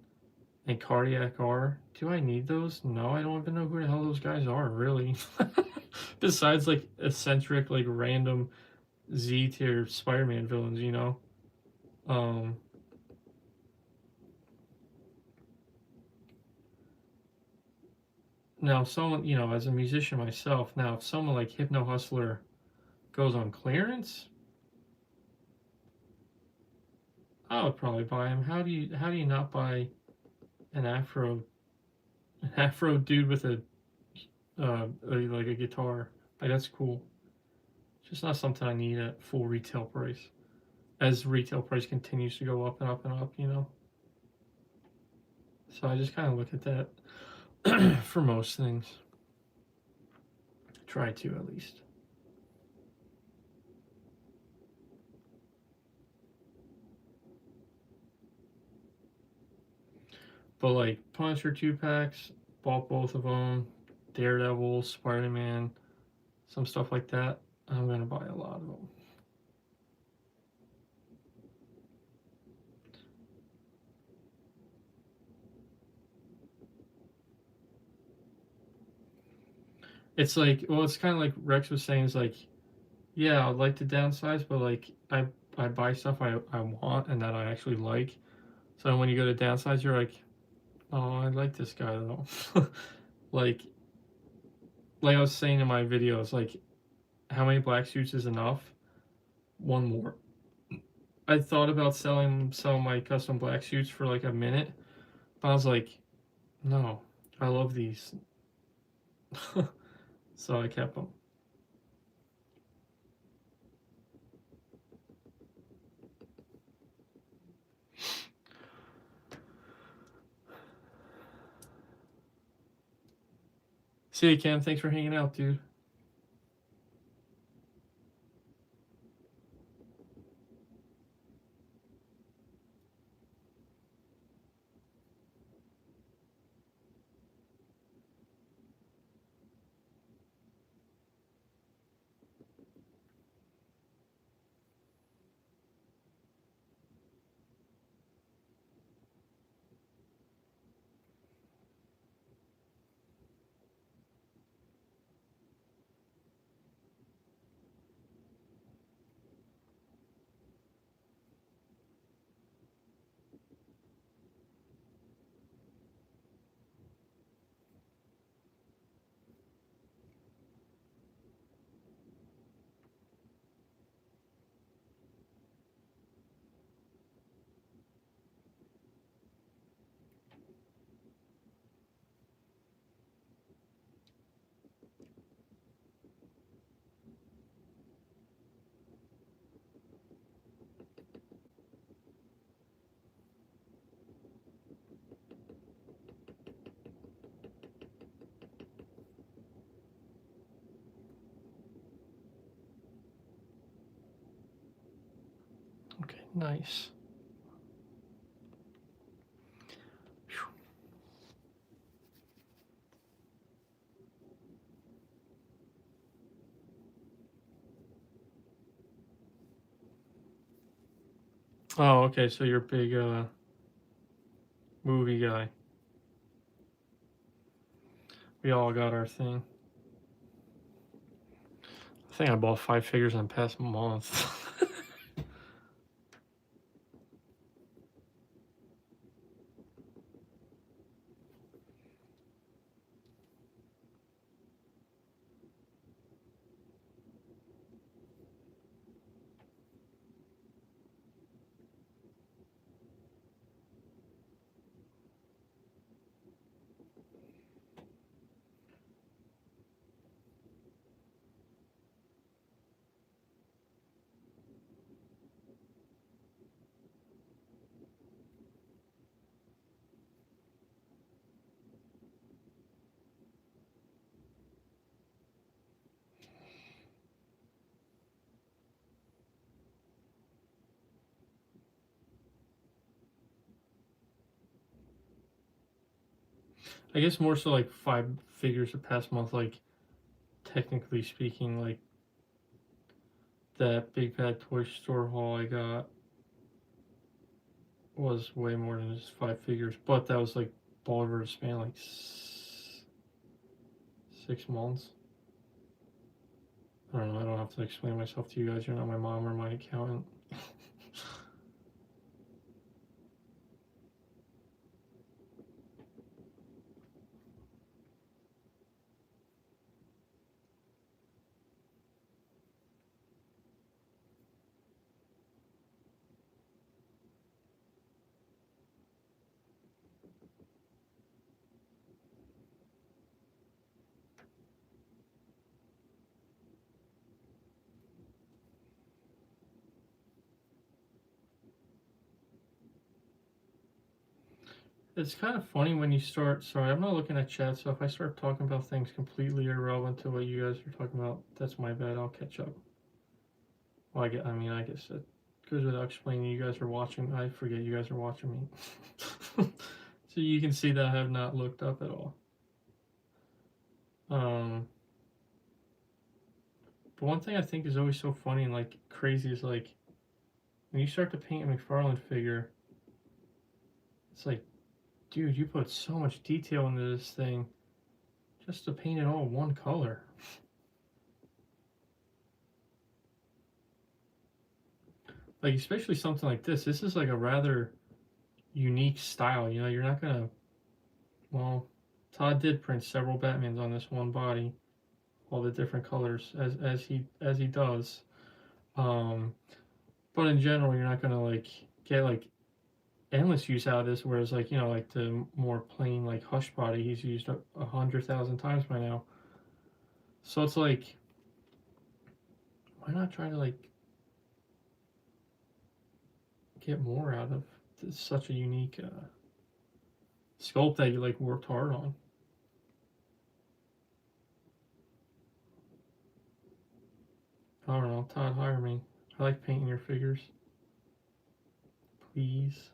Cardiac are, do I need those? No, I don't even know who the hell those guys are, really. Besides like eccentric, like random Z tier Spider-Man villains, you know. Um, Now, if someone, you know, as a musician myself, now if someone like Hypno Hustler goes on clearance, I would probably buy him. How do you not buy an afro dude with like a guitar? Like that's cool. It's just not something I need at full retail price. As retail price continues to go up and up and up, you know. So I just kind of look at that for most things. Try to at least. But like Punisher 2 packs, bought both of them. Daredevil, Spider Man, some stuff like that. I'm gonna buy a lot of them. It's like, well, it's kind of like Rex was saying. It's like, yeah, I'd like to downsize, but like I buy stuff I want and that I actually like. So when you go to downsize, you're like, oh, I like this guy though. like like I was saying in my videos, like how many black suits is enough? One more. I thought about selling some of my custom black suits for like a minute, but I was like, no, I love these. So I kept them. See you, Cam. Thanks for hanging out, dude. Nice. Phew. Oh, okay. So you're a big movie guy. We all got our thing. I think I bought 5 figures on past month. I guess more so like 5 figures the past month, like technically speaking, like that Big Bad Toy Store haul I got was way more than just 5 figures, but that was like ball over the span like 6 months. I don't know. I don't have to explain myself to you guys. You're not my mom or my accountant. It's kind of funny when you start. Sorry, I'm not looking at chat, so if I start talking about things completely irrelevant to what you guys are talking about, that's my bad. I'll catch up. Well, I mean, I guess it goes without explaining. You guys are watching. I forget you guys are watching me. So you can see that I have not looked up at all. Um, but one thing I think is always so funny and like crazy is like when you start to paint a McFarlane figure, it's like, dude, you put so much detail into this thing just to paint it all one color. Like especially something like this. This is like a rather unique style. You know, you're not gonna. Well, Todd did print several Batmans on this one body, all the different colors as he does. Um, but in general, you're not gonna like get like endless use out of this. Whereas like like the more plain like Hush body, he's used 100,000 times by now. So it's like, why not try to like get more out of such a unique sculpt that you like worked hard on? I don't know, Todd, hire me. I like painting your figures. Please.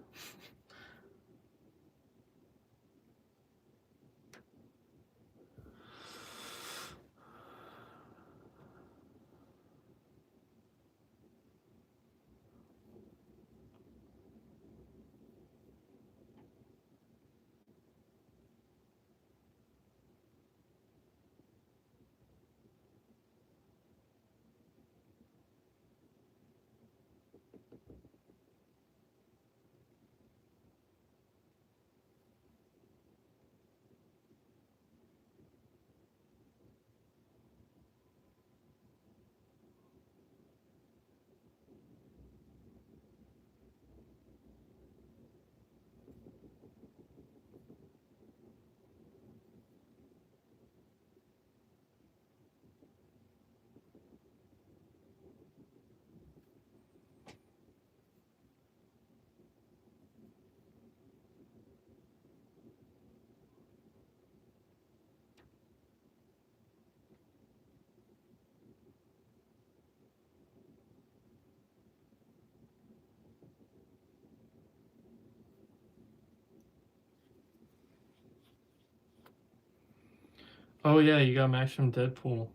Oh yeah, you got Maximum Deadpool.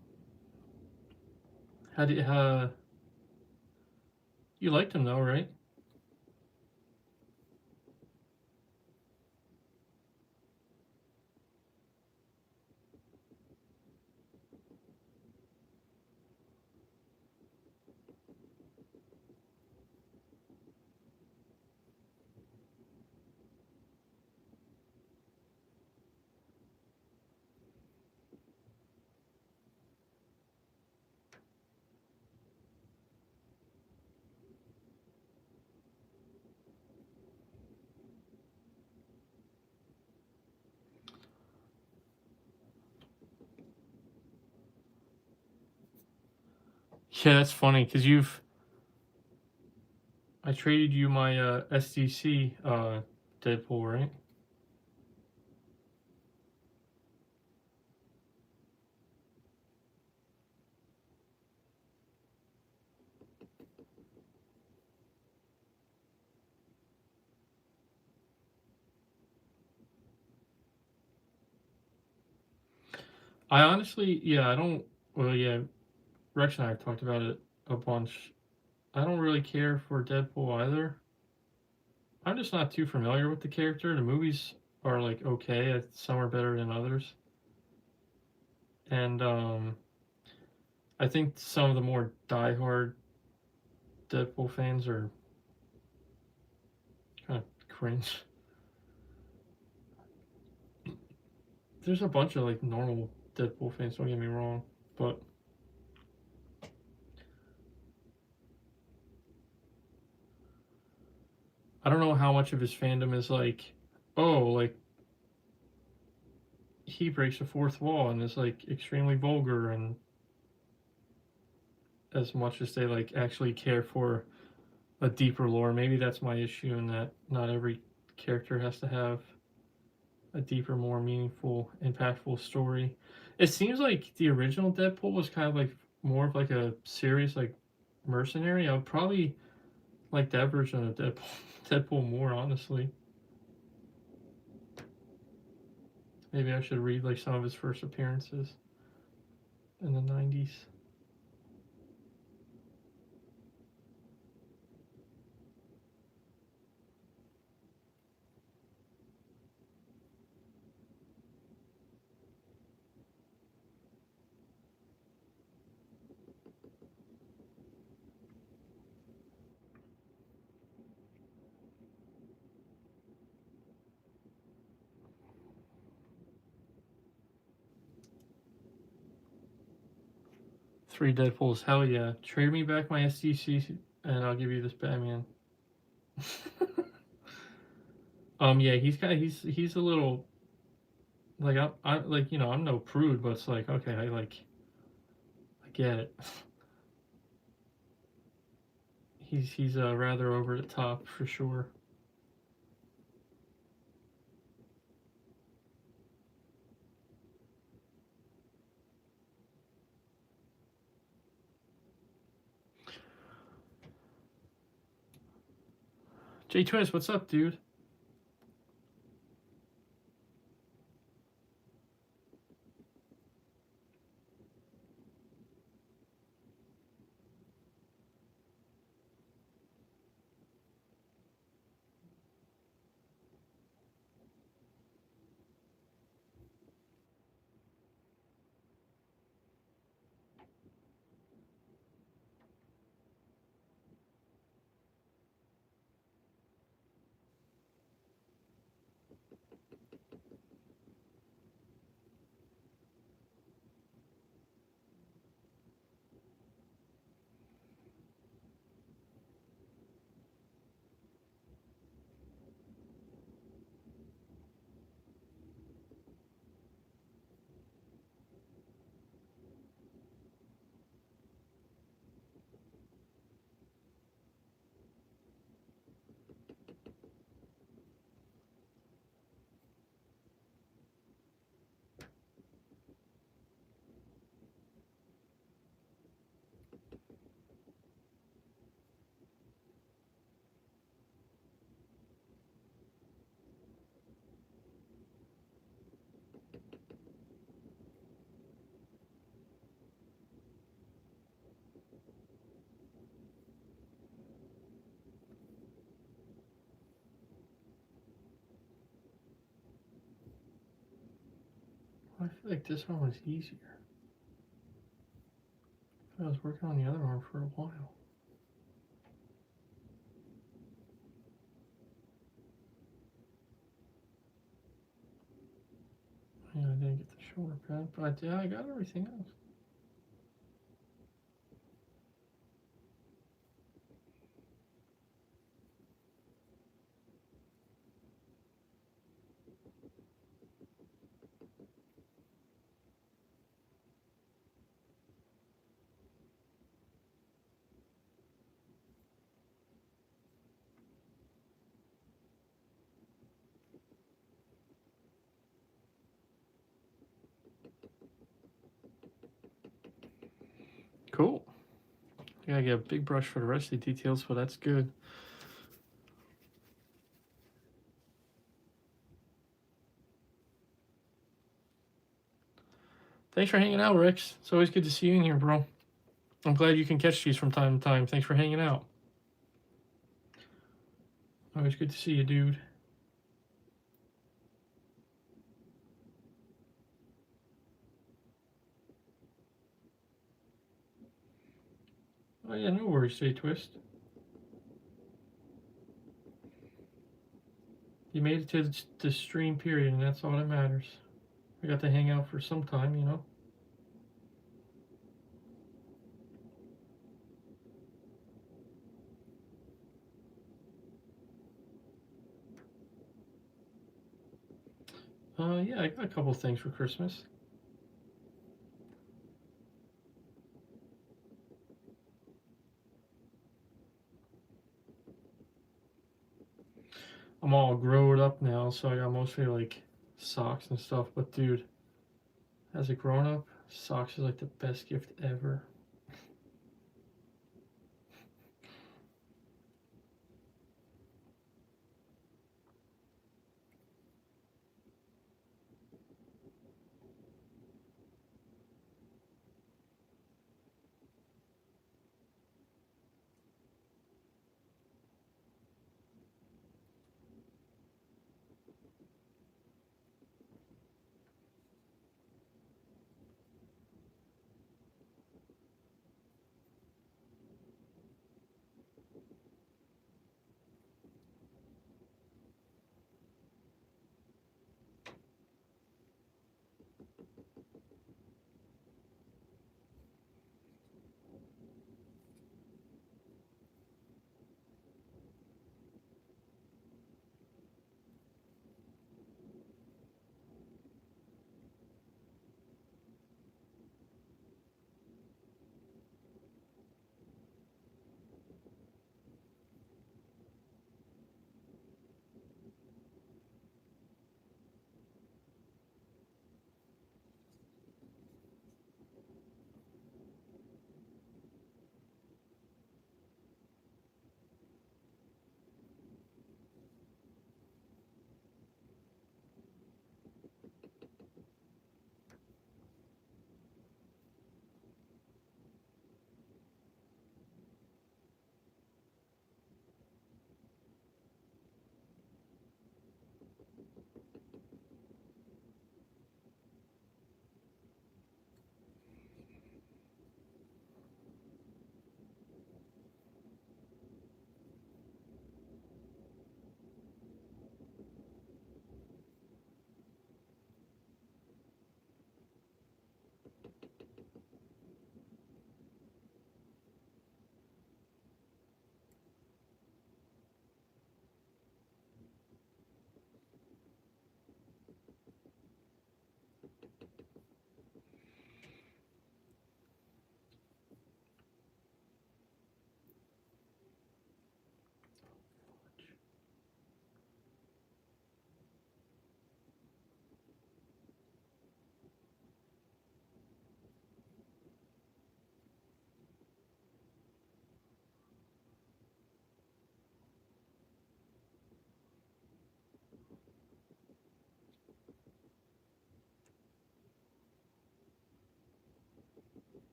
How do you, you liked him though, right? Yeah, that's funny because I traded you my SDC Deadpool, right? I honestly, yeah, I don't. Well, yeah, Rex and I have talked about it a bunch. I don't really care for Deadpool either. I'm just not too familiar with the character. The movies are like okay, some are better than others, and I think some of the more diehard Deadpool fans are kind of cringe. There's a bunch of like normal Deadpool fans. Don't get me wrong, but I don't know how much of his fandom is like, oh, like he breaks the fourth wall and is like extremely vulgar, and as much as they like actually care for a deeper lore. Maybe that's my issue in that not every character has to have a deeper, more meaningful, impactful story. It seems like the original Deadpool was kind of like more of like a serious like mercenary. I would probably like that version of Deadpool, Deadpool more honestly. Maybe I should read like some of his first appearances in the 90s. 3 Deadpools, hell yeah. Trade me back my SDC and I'll give you this Batman. Yeah, he's a little like I like I'm no prude, but it's like okay, I get it. He's rather over the top for sure. J Twist, what's up, dude? I feel like this one was easier. I was working on the other arm for a while. Yeah, I didn't get the shoulder pad, but yeah, I got everything else. Cool. I gotta get a big brush for the rest of the details, but that's good. Thanks for hanging out, Rex. It's always good to see you in here, bro. I'm glad you can catch these from time to time. Thanks for hanging out. Always good to see you, dude. Oh yeah, no worries, J-Twist. You made it to the stream period, and that's all that matters. We got to hang out for some time, you know. Yeah, I got a couple things for Christmas. I'm all grown up now, so I got mostly like socks and stuff. But dude, as a grown up, socks is like the best gift ever.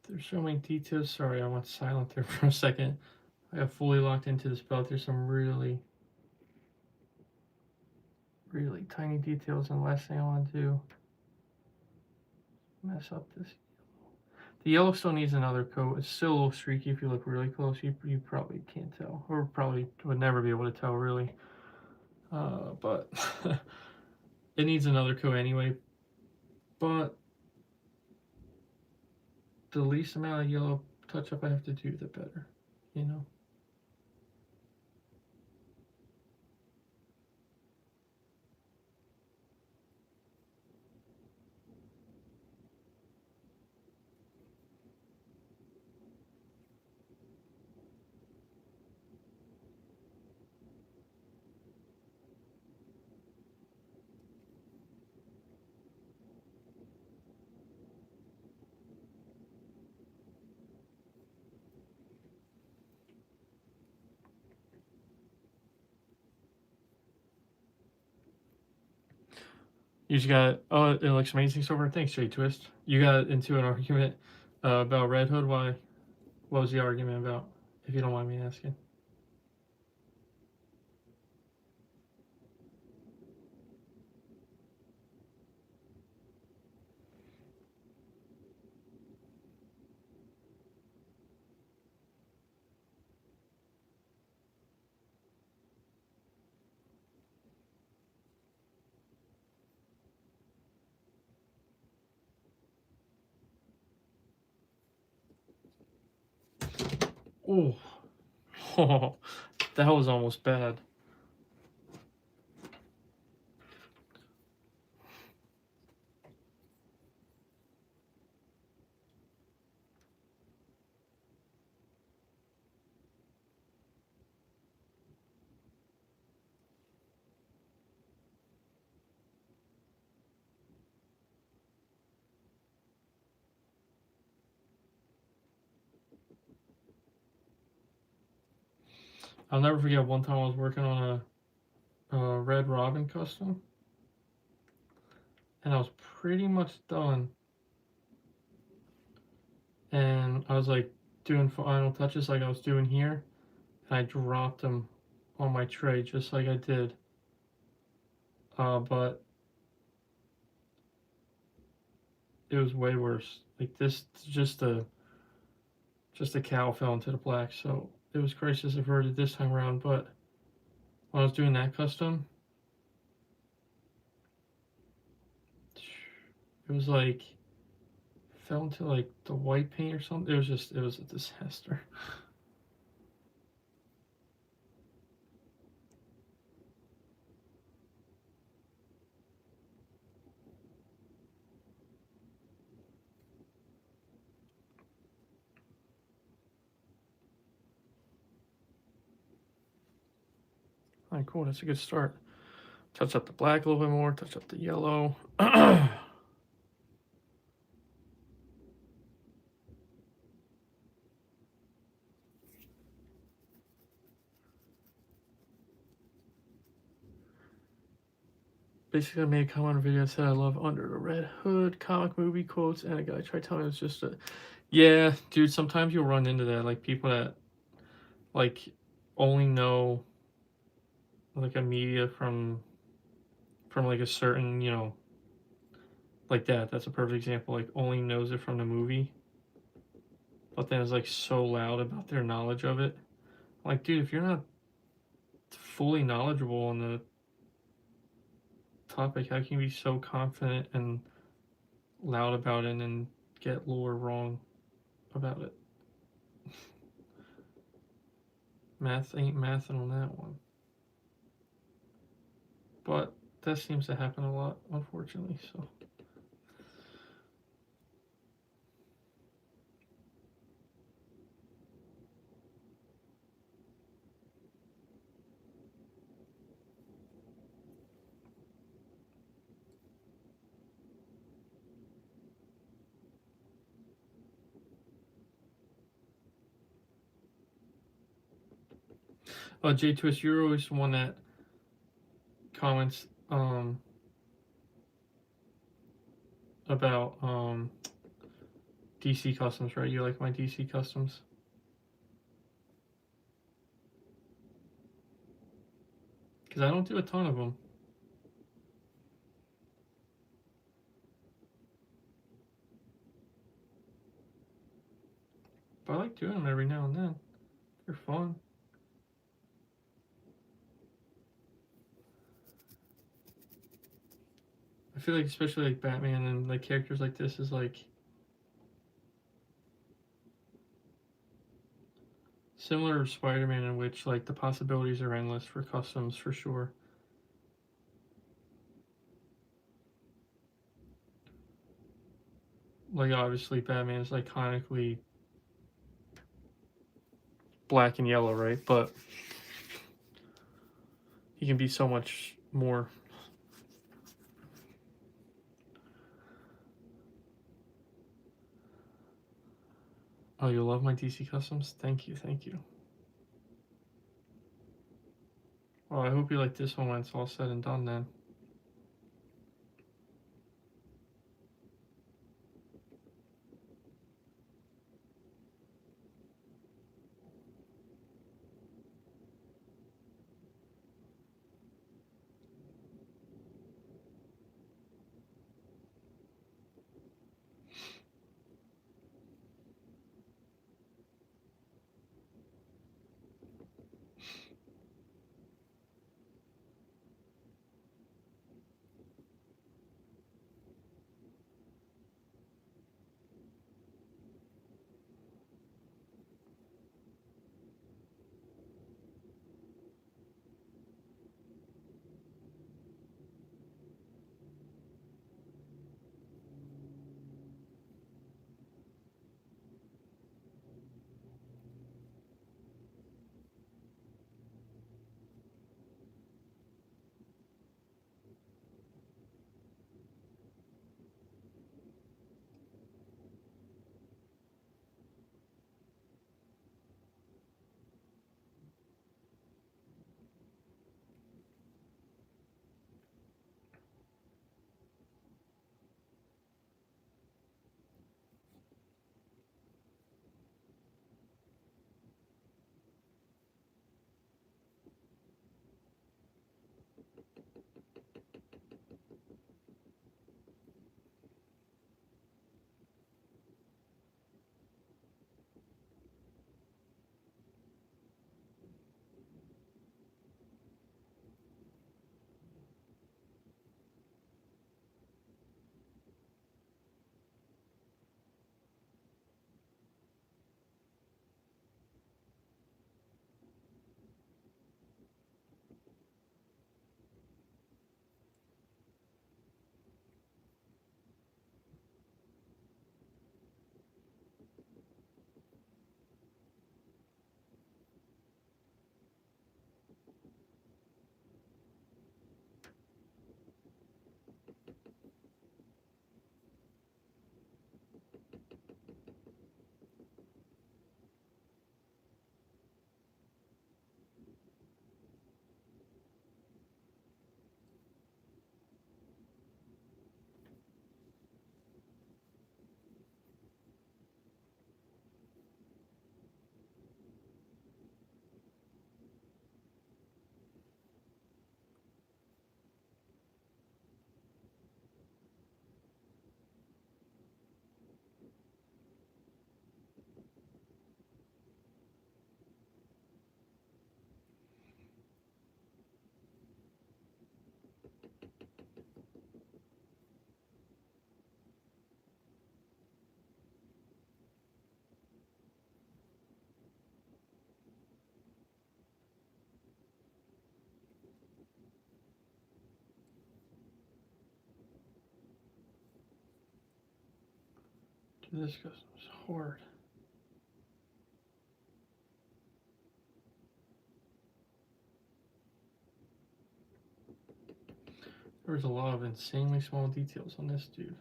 There's so many details. Sorry, I went silent there for a second. I got fully locked into this belt. There's some really, really tiny details, and the last thing I want to do mess up this. The yellow still needs another coat. It's still a little streaky if you look really close. You probably can't tell, or probably would never be able to tell really. But it needs another coat anyway. But the least amount of yellow touch up I have to do, the better, you know. You just got, oh, it looks amazing so far. Thanks, Jay Twist. You got into an argument about Red Hood. Why? What was the argument about, if you don't mind me asking? Oh, oh, that was almost bad. I'll never forget one time I was working on a Red Robin custom, and I was pretty much done. And I was like doing final touches like I was doing here, and I dropped them on my tray just like I did. But it was way worse. Like this, just a cow fell into the black, so it was crisis averted this time around. But when I was doing that custom, it was like fell into like the white paint or something. It was a disaster. All right, cool. That's a good start. Touch up the black a little bit more. Touch up the yellow. Basically, I made a comment on a video that said I love Under the Red Hood comic movie quotes, and a guy tried telling me it's just a, yeah, dude. Sometimes you'll run into that, like people that like only know like a media from like a certain, you know, like that. That's a perfect example. Like only knows it from the movie, but then is like so loud about their knowledge of it. Like, dude, if you're not fully knowledgeable on the topic, how can you be so confident and loud about it and get lore wrong about it? Math ain't mathing on that one. But that seems to happen a lot, unfortunately. So. J Twist, you're always the one that comments about DC customs, right? You like my DC customs? Because I don't do a ton of them. But I like doing them every now and then. They're fun. I feel like especially like Batman and like characters like this is like similar to Spider-Man, in which like the possibilities are endless for customs for sure. Like obviously Batman is iconically black and yellow, right? But he can be so much more. Oh, you love my DC customs? Thank you, thank you. Well, I hope you like this one when it's all said and done then. Do this customs hard. There was a lot of insanely small details on this dude.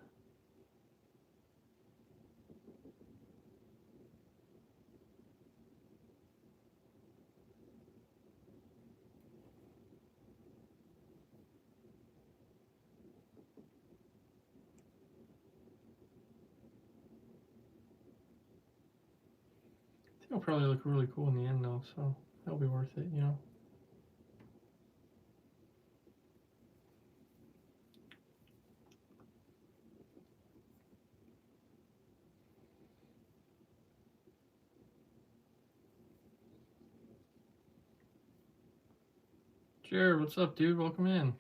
it'll probably look really cool in the end though, so that'll be worth it, you know. Jared, what's up, dude? Welcome in.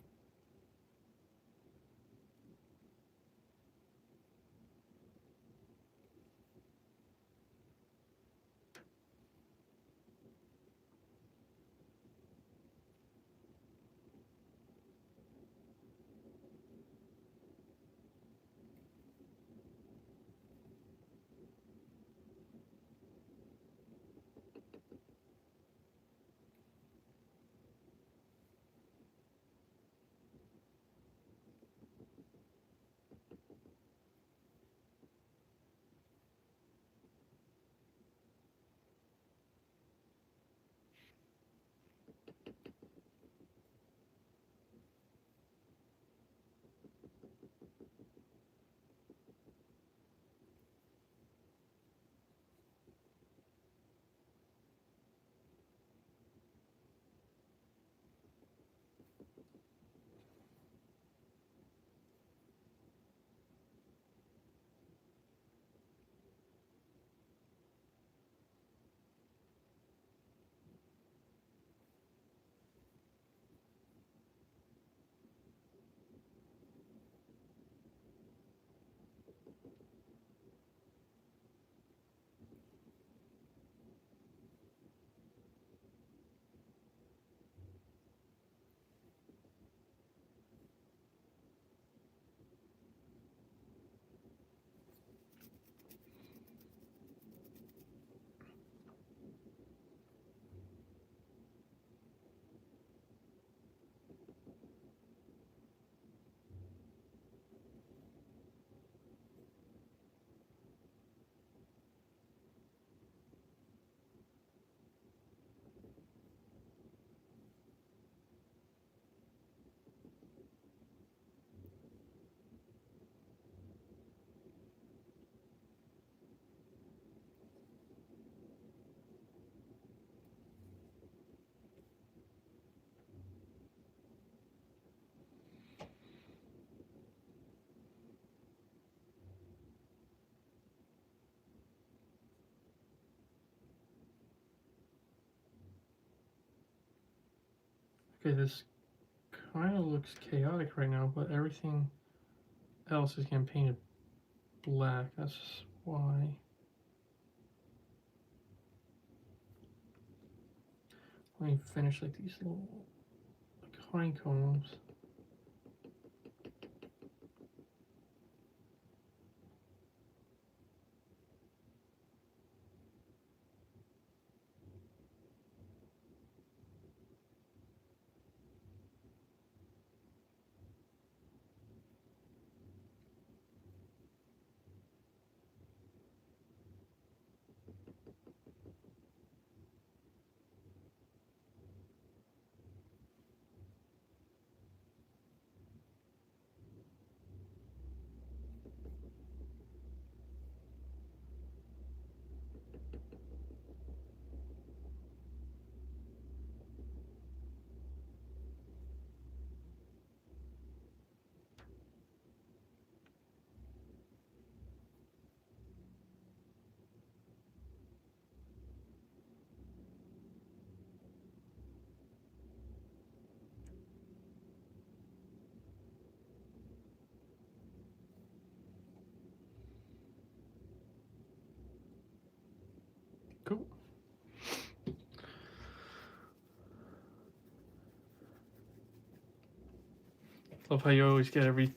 Okay, this kind of looks chaotic right now, but everything else is getting painted black. That's why. Let me finish like these little like honeycombs. Cool. Love how you always get every.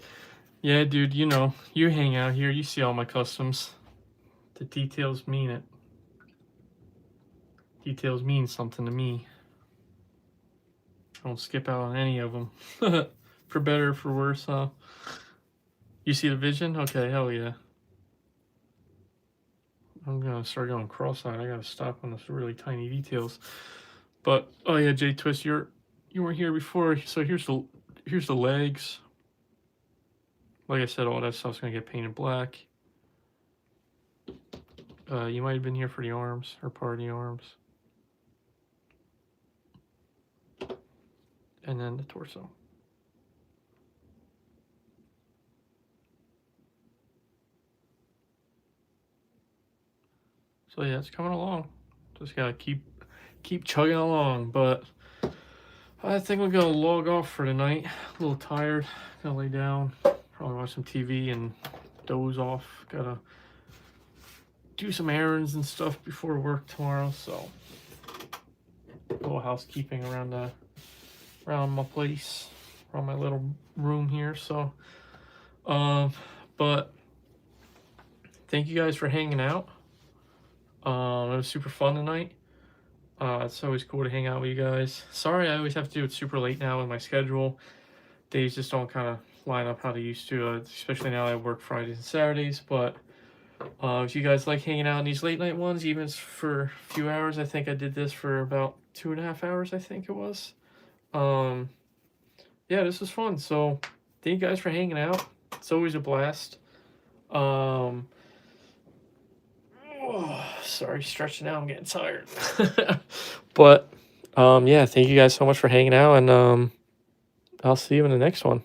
Yeah, dude, you know, you hang out here, you see all my customs. The details mean it. Details mean something to me. I don't skip out on any of them. For better or for worse, huh? You see the vision? Okay, hell yeah. I'm gonna start going cross-eyed. I gotta stop on those really tiny details. But oh yeah, J Twist, you weren't here before, so here's the legs. Like I said, all that stuff's gonna get painted black. You might have been here for the arms or part of the arms. And then the torso. So yeah, it's coming along. Just gotta keep chugging along. But I think we're gonna log off for tonight. A little tired. Gonna lay down, probably watch some TV and doze off. Gotta do some errands and stuff before work tomorrow. So a little housekeeping around my place, around my little room here. So, but thank you guys for hanging out. It was super fun tonight. It's always cool to hang out with you guys. Sorry, I always have to do it super late now in my schedule. Days just don't kind of line up how they used to, especially now I work Fridays and Saturdays. But if you guys like hanging out in these late night ones, even for a few hours, I think I did this for about 2.5 hours, I think it was. Yeah, this was fun. So thank you guys for hanging out. It's always a blast. Sorry, stretching out. I'm getting tired. But yeah, thank you guys so much for hanging out, and I'll see you in the next one.